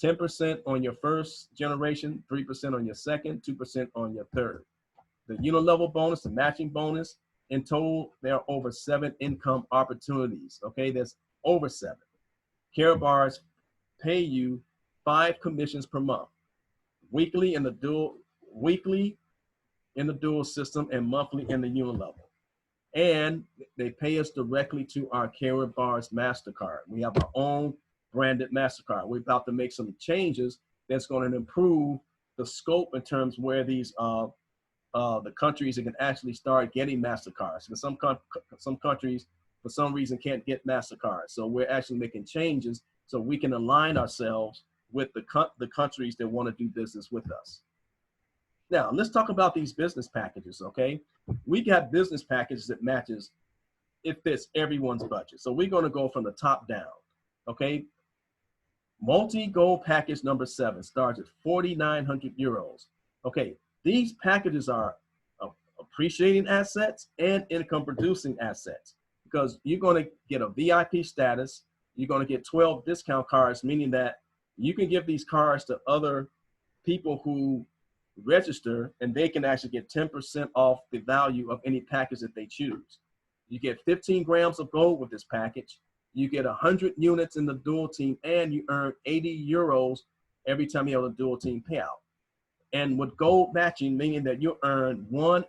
10% on your first generation, 3% on your second, 2% on your third. The unit-level bonus, the matching bonus, in total, there are over 7 income opportunities. Okay, there's over 7. Karatbars pay you 5 commissions per month, weekly in the dual system and monthly in the unit level. And they pay us directly to our Karatbars MasterCard. We have our own branded MasterCard. We're about to make some changes that's going to improve the scope in terms of where these the countries that can actually start getting MasterCards. Because some countries, for some reason, can't get MasterCards. So we're actually making changes so we can align ourselves with the countries that want to do business with us. Now, let's talk about these business packages, okay? We got business packages that matches, it fits everyone's budget. So we're going to go from the top down, okay? Multi-gold package number 7 starts at 4,900 euros. Okay, these packages are appreciating assets and income producing assets, because you're going to get a VIP status. You're going to get 12 discount cards, meaning that you can give these cards to other people who register, and they can actually get 10% off the value of any package that they choose. You get 15 grams of gold with this package. You get 100 units in the dual team, and you earn 80 euros every time you have a dual team payout. And with gold matching, meaning that you earn 1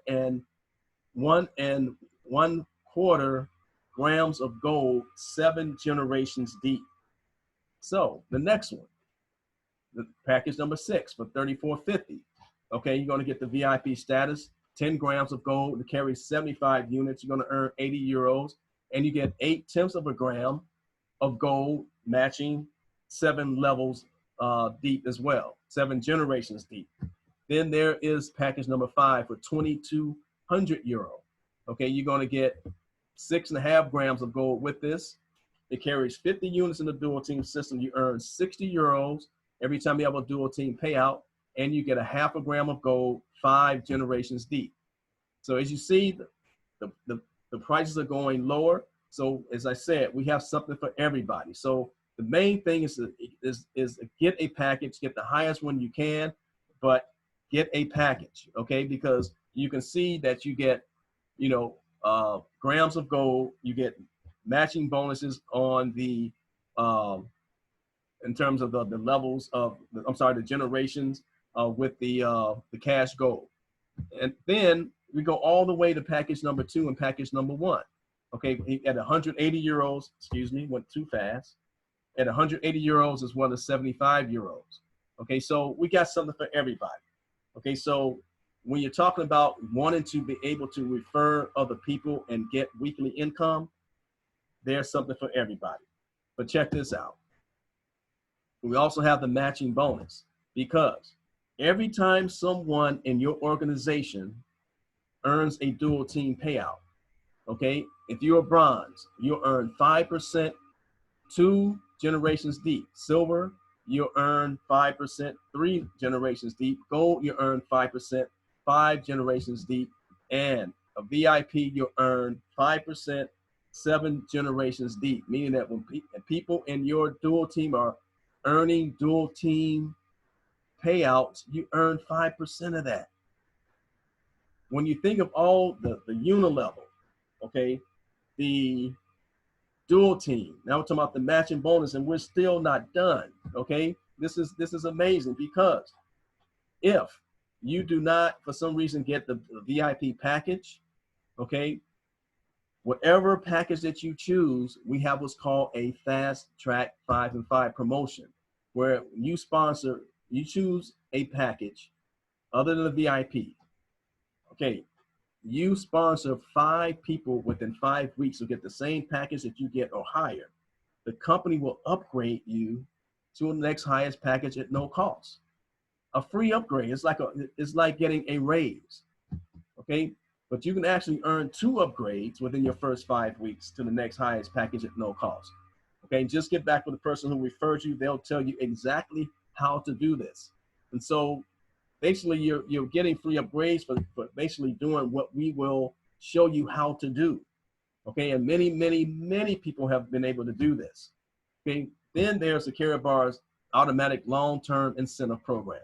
1/4 grams of gold, 7 generations deep. So the next one, the package number 6 for 34.50. Okay, you're going to get the VIP status, 10 grams of gold to carry 75 units. You're going to earn 80 euros, and you get 8/10 of a gram of gold matching 7 levels deep as well, 7 generations deep. Then there is package number 5 for 2,200 euro. Okay, you're going to get 6.5 grams of gold with this. It carries 50 units in the dual team system. You earn 60 euros every time you have a dual team payout, and you get 0.5 gram of gold, 5 generations deep. So as you see, the prices are going lower. So as I said, we have something for everybody. So the main thing is get a package, get the highest one you can, but get a package, okay? Because you can see that you get, you know, grams of gold, you get matching bonuses on the, in terms of the levels of, I'm sorry, the generations with the cash gold. And then we go all the way to package number 2 and package number 1. Okay, at 180 euros, excuse me, went too fast. At 180 euros is one of 75 euros. Okay, so we got something for everybody. Okay, so when you're talking about wanting to be able to refer other people and get weekly income, there's something for everybody. But check this out. We also have the matching bonus, because every time someone in your organization earns a dual team payout, okay, if you're a bronze, you'll earn 5% 2 generations deep. Silver, you'll earn 5% 3 generations deep. Gold, you earn 5% 5 generations deep. And a VIP, you'll earn 5% 7 generations deep, meaning that when people in your dual team are earning dual team payouts, you earn 5% of that. When you think of all the unilevel, okay, the dual team, now we're talking about the matching bonus, and we're still not done. Okay, this is amazing, because if you do not for some reason get the VIP package, okay, whatever package that you choose, we have what's called a fast track 5 and 5 promotion, where you choose a package other than the VIP. Okay, you sponsor 5 people within 5 weeks who get the same package that you get or higher. The company will upgrade you to the next highest package at no cost. A free upgrade. It's like getting a raise. Okay, but you can actually earn 2 upgrades within your first 5 weeks to the next highest package at no cost. Okay, just get back with the person who referred you. They'll tell you exactly how to do this. And so basically you're getting free upgrades for basically doing what we will show you how to do. Okay, and many people have been able to do this. Okay, then there's the Karatbars automatic long-term incentive program,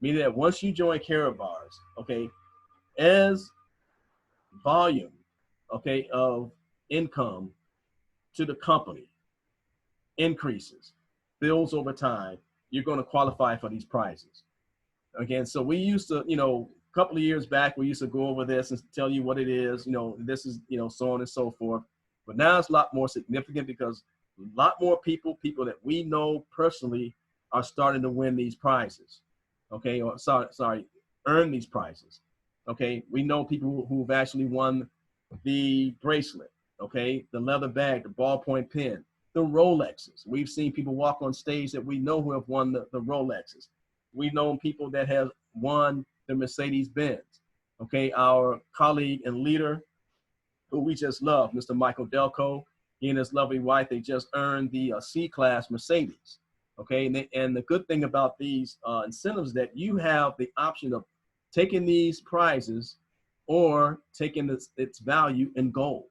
meaning that once you join Karatbars, okay, as volume, okay, of income to the company increases, builds over time, you're going to qualify for these prizes. Again, so we used to, a couple of years back, we used to go over this and tell you what it is, this is, so on and so forth. But now it's a lot more significant, because a lot more people that we know personally are starting to win these prizes. Okay, or sorry, earn these prizes. Okay, we know people who've actually won the bracelet, okay, the leather bag, the ballpoint pen, the Rolexes. We've seen people walk on stage that we know who have won the Rolexes. We've known people that have won the Mercedes-Benz. Okay, our colleague and leader, who we just love, Mr. Michael Delco, he and his lovely wife, they just earned the C-Class Mercedes. Okay, and the good thing about these incentives, that you have the option of taking these prizes or taking its value in gold.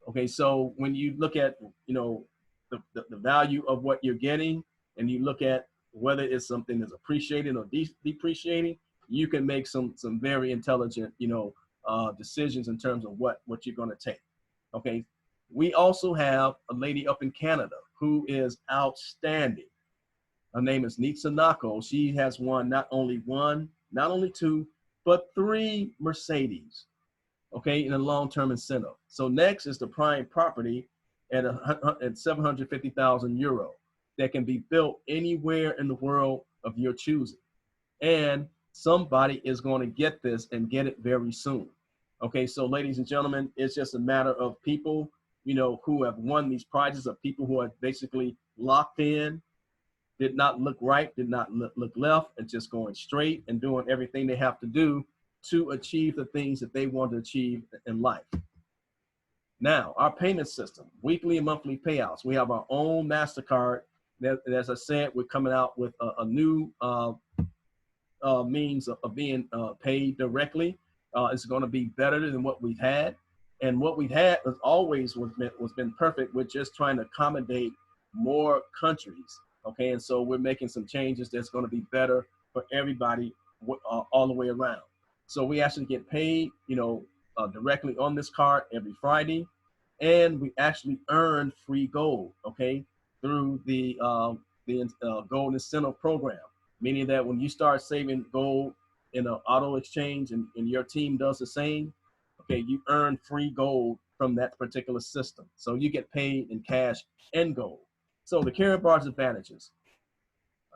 Okay, so when you look at, the value of what you're getting, and you look at whether it's something that's appreciating or depreciating, you can make some very intelligent, decisions in terms of what you're going to take. Okay, we also have a lady up in Canada who is outstanding. Her name is Nitsa Nako. She has won not only 2, but 3 Mercedes, okay, in a long-term incentive. So next is the prime property at 750,000 euro that can be built anywhere in the world of your choosing. And somebody is going to get this and get it very soon. Okay, so ladies and gentlemen, it's just a matter of people, who have won these prizes, of people who are basically locked in, did not look right, did not look left, and just going straight and doing everything they have to do to achieve the things that they want to achieve in life. Now, our payment system, weekly and monthly payouts. We have our own MasterCard. That, as I said, we're coming out with a new means of being paid directly. It's going to be better than what we've had. And what we've had was always was been perfect. We're just trying to accommodate more countries. Okay, and so we're making some changes that's going to be better for everybody all the way around. So we actually get paid, directly on this card every Friday, and we actually earn free gold. Okay, through the gold incentive program, meaning that when you start saving gold in an auto exchange and your team does the same, okay, you earn free gold from that particular system. So you get paid in cash and gold. So the Karatbar's advantages: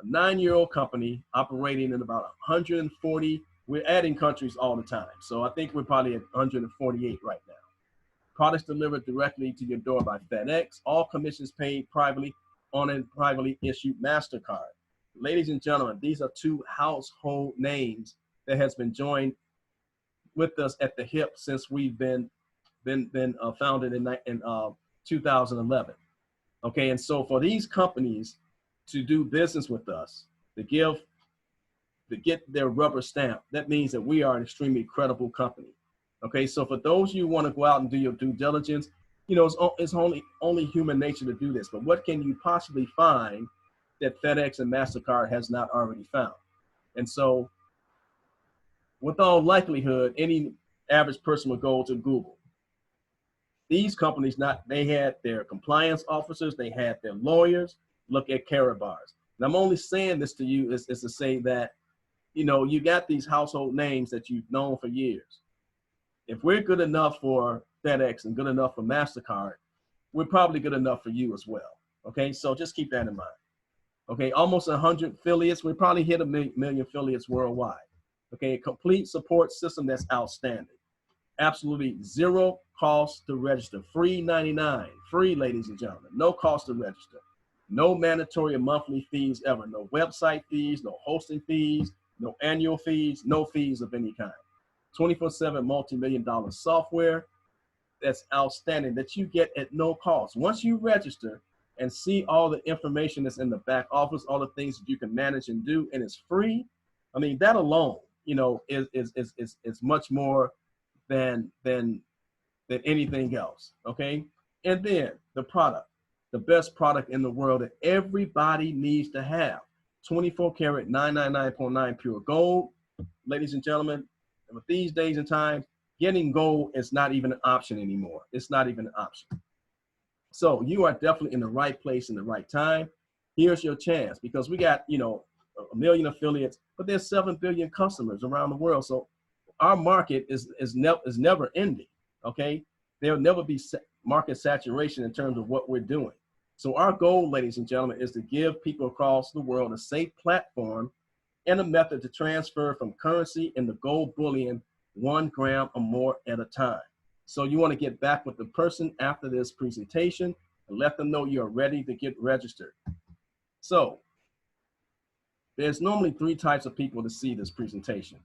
a 9-year-old company operating in about 140. We're adding countries all the time. So I think we're probably at 148 right now. Products delivered directly to your door by FedEx. All commissions paid privately on a privately issued MasterCard. Ladies and gentlemen, these are two household names that has been joined with us at the hip since we've been founded in 2011. Okay, and so for these companies to do business with us, to get their rubber stamp, that means that we are an extremely credible company. Okay, so for those of you who want to go out and do your due diligence, it's only human nature to do this. But what can you possibly find that FedEx and MasterCard has not already found? And so, with all likelihood, any average person would go to Google. These companies, they had their compliance officers, they had their lawyers look at Karatbars. And I'm only saying this to you is to say that, you got these household names that you've known for years. If we're good enough for FedEx and good enough for MasterCard, we're probably good enough for you as well. Okay, so just keep that in mind. Okay, almost 100 affiliates. We probably hit a million affiliates worldwide. Okay, a complete support system that's outstanding. Absolutely zero cost to register. Free 99. Free, ladies and gentlemen. No cost to register. No mandatory monthly fees ever. No website fees, no hosting fees, no annual fees, no fees of any kind. 24/7 multi-million-dollar software that's outstanding that you get at no cost. Once you register and see all the information that's in the back office, all the things that you can manage and do, and it's free, I mean, that alone, is much more than anything else. Okay, and then the product, the best product in the world that everybody needs to have: 24 karat 999.9 pure gold. Ladies and gentlemen, with these days and times, getting gold is not even an option anymore. It's not even an option. So you are definitely in the right place in the right time. Here's your chance, because we got, a million affiliates, but there's 7 billion customers around the world. So our market is never ending. Okay, there'll never be market saturation in terms of what we're doing. So our goal, ladies and gentlemen, is to give people across the world a safe platform and a method to transfer from currency into gold bullion 1 gram or more at a time. So you want to get back with the person after this presentation and let them know you're ready to get registered. So there's normally 3 types of people to see this presentation.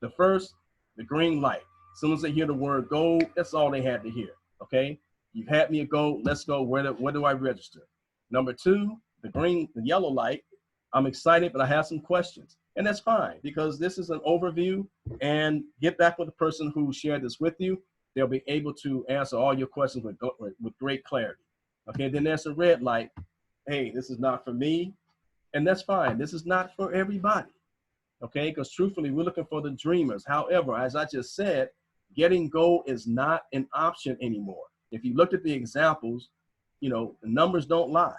The first, the green light. As soon as they hear the word gold, that's all they had to hear. Okay, you've had me a gold, let's go. Where do I register? Number 2, the yellow light. I'm excited, but I have some questions. And that's fine, because this is an overview, and get back with the person who shared this with you. They'll be able to answer all your questions with great clarity. Okay, then there's a red light. Hey, this is not for me. And that's fine. This is not for everybody. Okay, because truthfully, we're looking for the dreamers. However, as I just said, getting gold is not an option anymore. If you look at the examples, the numbers don't lie.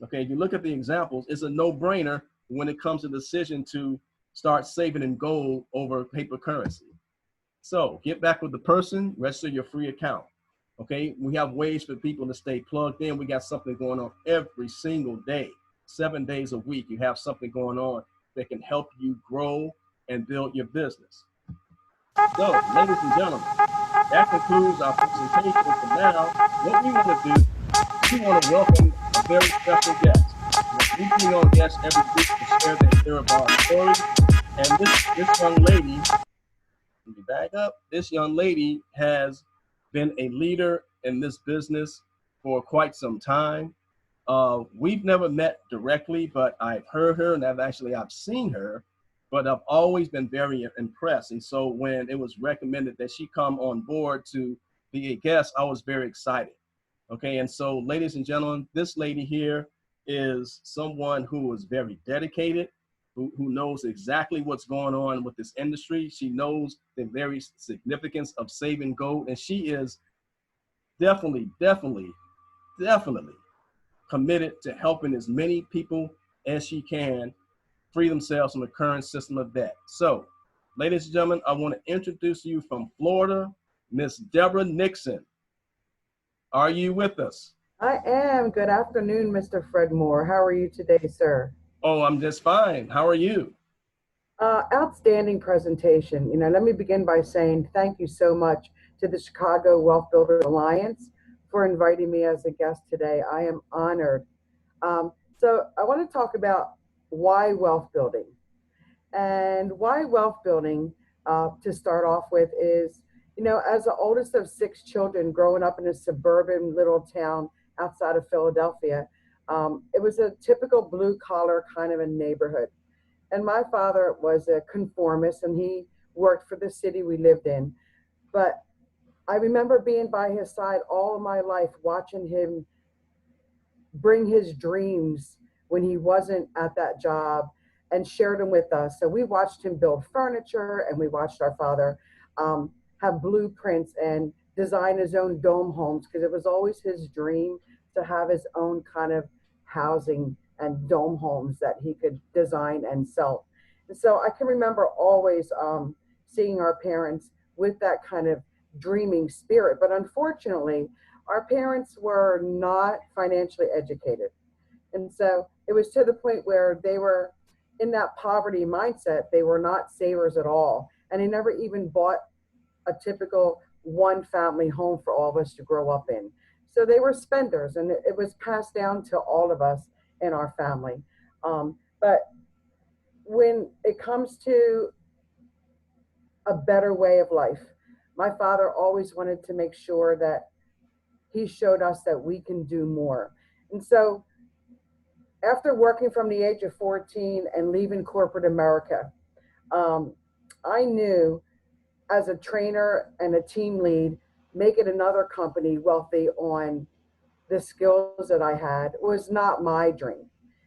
Okay, if you look at the examples, it's a no-brainer when it comes to the decision to start saving in gold over paper currency. So get back with the person, register your free account. Okay, we have ways for people to stay plugged in. We got something going on every single day, 7 days a week. You have something going on that can help you grow and build your business. So, ladies and gentlemen, that concludes our presentation. For now, what we want to do, we want to welcome a very special guest. We bring on guests every week to share their Karatbar story. And this young lady, let me back up. This young lady has been a leader in this business for quite some time. We've never met directly, but I've heard her, and I've seen her, but I've always been very impressed. And so when it was recommended that she come on board to be a guest, I was very excited. Okay, and so ladies and gentlemen, this lady here is someone who is very dedicated, who knows exactly what's going on with this industry. She knows the very significance of saving gold, and she is definitely, definitely, definitely committed to helping as many people as she can free themselves from the current system of debt. So, ladies and gentlemen, I want to introduce you from Florida, Miss Deborah Nixon. Are you with us? I am. Good afternoon, Mr. Fred Moore. How are you today, sir? Oh, I'm just fine. How are you? Outstanding presentation. Let me begin by saying thank you so much to the Chicago Wealth Builder Alliance for inviting me as a guest today. I am honored. So I want to talk about why wealth building. And why wealth building, to start off with, is, as the oldest of 6 children growing up in a suburban little town outside of Philadelphia, it was a typical blue collar kind of a neighborhood. And my father was a conformist and he worked for the city we lived in. But I remember being by his side all of my life, watching him bring his dreams when he wasn't at that job and shared them with us. So we watched him build furniture, and we watched our father have blueprints and design his own dome homes, because it was always his dream to have his own kind of housing and dome homes that he could design and sell. And so I can remember always seeing our parents with that kind of dreaming spirit. But unfortunately, our parents were not financially educated. And so it was to the point where they were in that poverty mindset. They were not savers at all. And they never even bought a typical one family home for all of us to grow up in. So they were spenders, and it was passed down to all of us in our family. But when it comes to a better way of life, my father always wanted to make sure that he showed us that we can do more. And so after working from the age of 14 and leaving corporate America, I knew as a trainer and a team lead, making another company wealthy on the skills that I had was not my dream.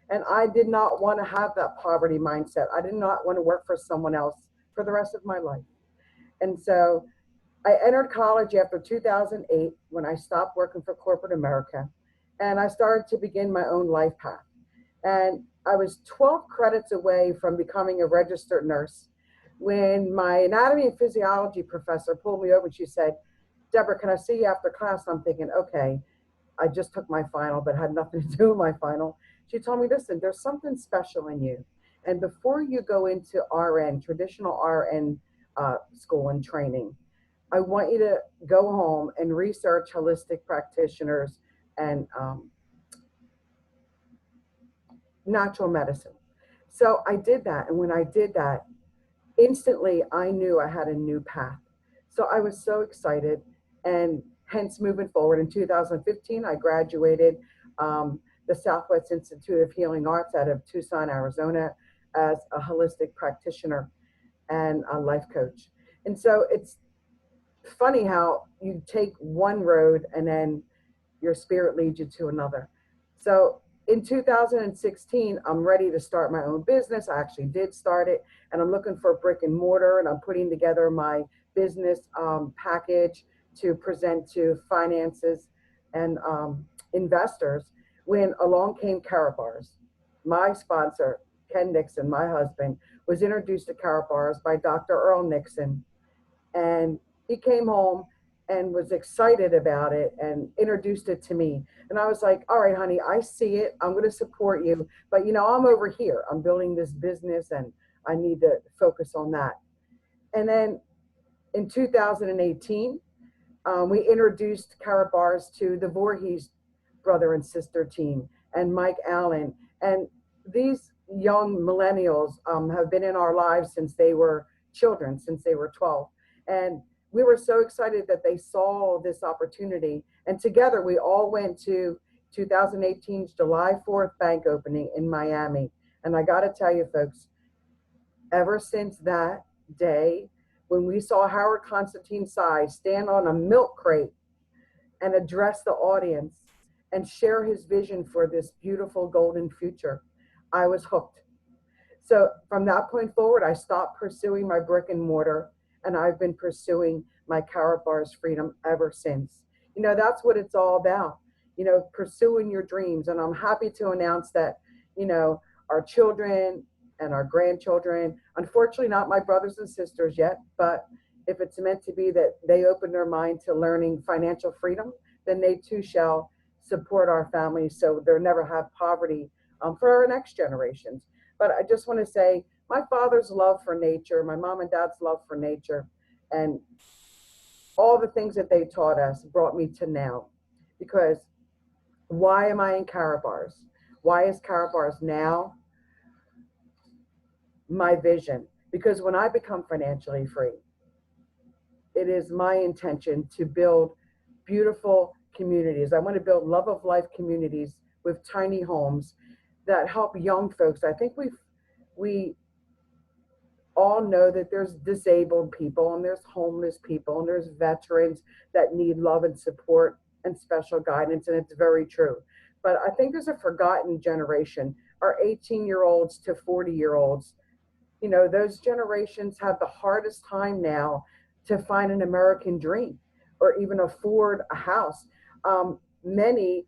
And I did not want to have that poverty mindset. I did not want to work for someone else for the rest of my life. And so I entered college after 2008 when I stopped working for corporate America, and I started to begin my own life path. And I was 12 credits away from becoming a registered nurse when my anatomy and physiology professor pulled me over and she said, "Deborah, can I see you after class?" I'm thinking, okay, I just took my final, but had nothing to do with my final. She told me, "Listen, there's something special in you. And before you go into RN, traditional RN school and training, I want you to go home and research holistic practitioners and natural medicine." So I did that. And when I did that, instantly I knew I had a new path. So I was so excited, and hence moving forward. In 2015, I graduated the Southwest Institute of Healing Arts out of Tucson, Arizona, as a holistic practitioner and a life coach. And so it's funny how you take one road and then your spirit leads you to another. So in 2016, I'm ready to start my own business. I actually did start it, and I'm looking for a brick and mortar, and I'm putting together my business package to present to finances and investors, when along came Karatbars. My sponsor, Ken Nixon, my husband, was introduced to Karatbars by Dr. Earl Nixon, and he came home and was excited about it and introduced it to me. And I was like, all right, honey, I see it. I'm going to support you. But, I'm over here. I'm building this business and I need to focus on that. And then in 2018, we introduced Karatbars to the Voorhees brother and sister team and Mike Allen. And these young millennials have been in our lives since they were children, since they were 12. And we were so excited that they saw this opportunity. And together we all went to 2018's July 4th bank opening in Miami. And I got to tell you, folks, ever since that day, when we saw Howard Constantine Sy stand on a milk crate and address the audience and share his vision for this beautiful golden future, I was hooked. So from that point forward, I stopped pursuing my brick and mortar, and I've been pursuing my Karatbars freedom ever since. You know, that's what it's all about, you know, pursuing your dreams. And I'm happy to announce that, you know, our children and our grandchildren, unfortunately not my brothers and sisters yet, but if it's meant to be that they open their mind to learning financial freedom, then they too shall support our families so they'll never have poverty for our next generations. But I just want to say, my father's love for nature, my mom and dad's love for nature, and all the things that they taught us brought me to now. Because why am I in Karatbars? Why is Karatbars now my vision? Because when I become financially free, it is my intention to build beautiful communities. I want to build love of life communities with tiny homes that help young folks. I think we all know that there's disabled people and there's homeless people and there's veterans that need love and support and special guidance, and it's very true. But I think there's a forgotten generation, our 18-year-olds to 40-year-olds. You know, those generations have the hardest time now to find an American dream or even afford a house. Many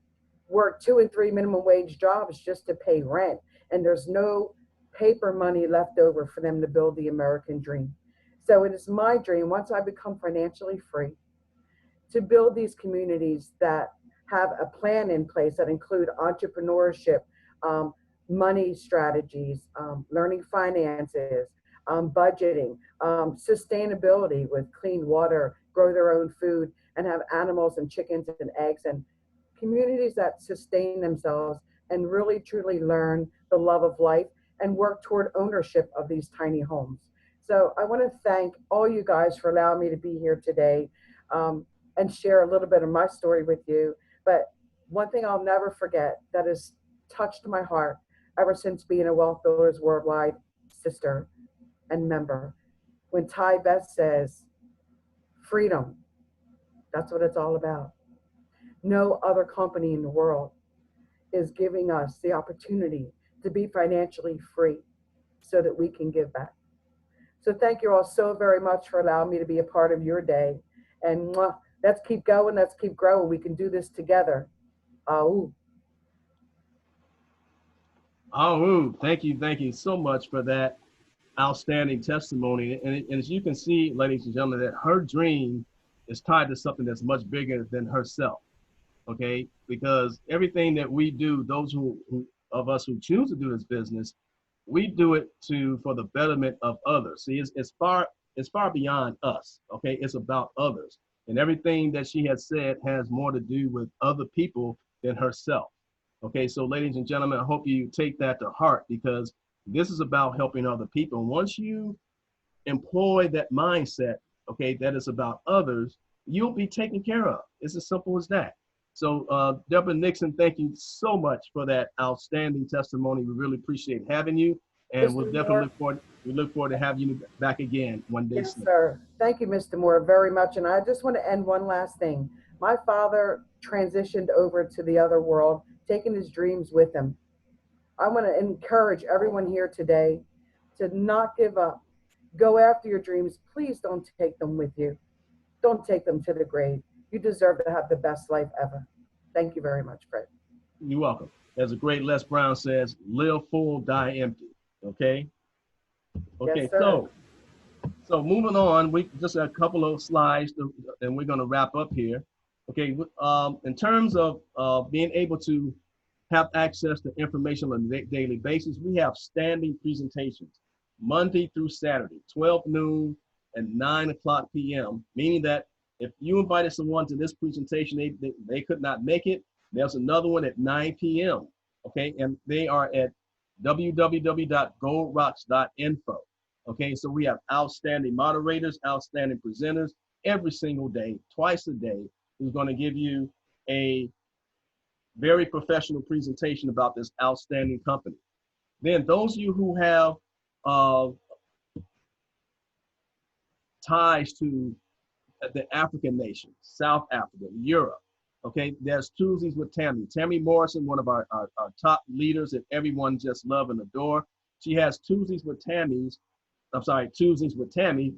work 2 and 3 minimum wage jobs just to pay rent, and there's no paper money left over for them to build the American dream. So it is my dream, once I become financially free, to build these communities that have a plan in place that include entrepreneurship, money strategies, learning finances, budgeting, sustainability with clean water, grow their own food, and have animals and chickens and eggs, and communities that sustain themselves and really truly learn the love of life and work toward ownership of these tiny homes. So I want to thank all you guys for allowing me to be here today and share a little bit of my story with you. But one thing I'll never forget that has touched my heart ever since being a Wealth Builders Worldwide sister and member, when Ty Beth says, freedom, that's what it's all about. No other company in the world is giving us the opportunity to be financially free so that we can give back. So thank you all so very much for allowing me to be a part of your day. And let's keep going, let's keep growing. We can do this together. Thank you so much for that outstanding testimony. And as you can see, ladies and gentlemen, that her dream is tied to something that's much bigger than herself. Okay, because everything that we do, those who of us who choose to do this business, we do it for the betterment of others. See, it's far beyond us. Okay, it's about others, and everything that she has said has more to do with other people than herself. Okay, so ladies and gentlemen, I hope you take that to heart, because this is about helping other people. Once you employ that mindset, okay, that is about others, you'll be taken care of. It's as simple as that. So Deborah Nixon, thank you so much for that outstanding testimony. We really appreciate having you, and Mr. we'll definitely look forward to having you back again one day. Yes, sir. Thank you, Mr. Moore, very much. And I just want to end one last thing. My father transitioned over to the other world, taking his dreams with him. I want to encourage everyone here today to not give up. Go after your dreams. Please don't take them with you. Don't take them to the grave. You deserve to have the best life ever. Thank you very much, Fred. You're welcome. As a great Les Brown says, live full, die empty. Okay? Okay, Yes, sir. So moving on, we just a couple of slides and we're going to wrap up here. Okay, in terms of being able to have access to information on a daily basis, we have standing presentations Monday through Saturday, 12 noon and 9 o'clock p.m., meaning that if you invited someone to this presentation, they could not make it, there's another one at 9 p.m., okay? And they are at www.goldrocks.info, okay? So we have outstanding moderators, outstanding presenters every single day, twice a day, who's going to give you a very professional presentation about this outstanding company. Then those of you who have ties to the African nations, South Africa, Europe. Okay, there's Tuesdays with Tammy. Tammy Morrison, one of our top leaders that everyone just love and adore. She has Tuesdays with Tammy,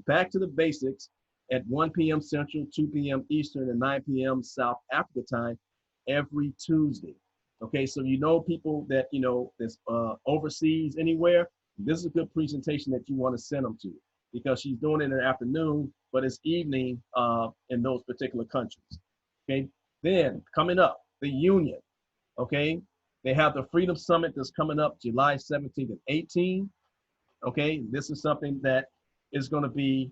back to the basics at 1 p.m. Central, 2 p.m. Eastern, and 9 p.m. South Africa time every Tuesday. Okay, so you know people that, you know, that's overseas anywhere, this is a good presentation that you want to send them to, because she's doing it in the afternoon, but it's evening in those particular countries. Okay, then coming up, the Union. Okay, they have the Freedom Summit that's coming up July 17th and 18th. Okay, this is something that is going to be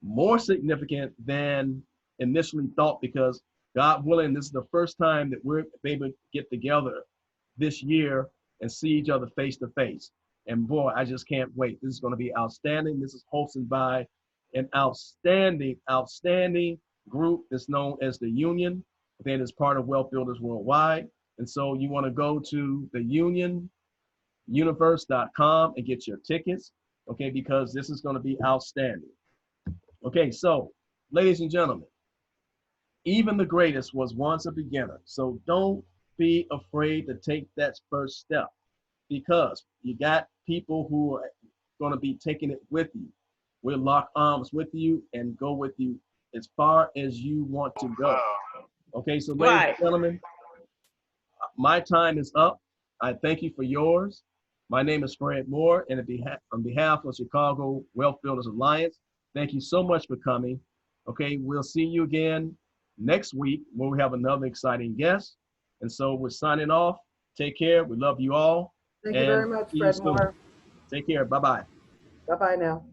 more significant than initially thought, because God willing, this is the first time that we're able to get together this year and see each other face to face. And boy, I just can't wait. This is going to be outstanding. This is hosted by an outstanding group that's known as the Union. That is part of Wealth Builders Worldwide. And so you want to go to the unionuniverse.com and get your tickets, okay, because this is going to be outstanding. Okay, so ladies and gentlemen, even the greatest was once a beginner. So don't be afraid to take that first step, because you got people who are going to be taking it with you. We'll lock arms with you and go with you as far as you want to go. Okay, so ladies and gentlemen, my time is up. I thank you for yours. My name is Fred Moore, and on behalf of Chicago Wealth Builders Alliance, thank you so much for coming. Okay, we'll see you again next week when we have another exciting guest. And so we're signing off. Take care. We love you all. Thank you very much, Fred Moore. Take care. Bye-bye. Bye-bye now.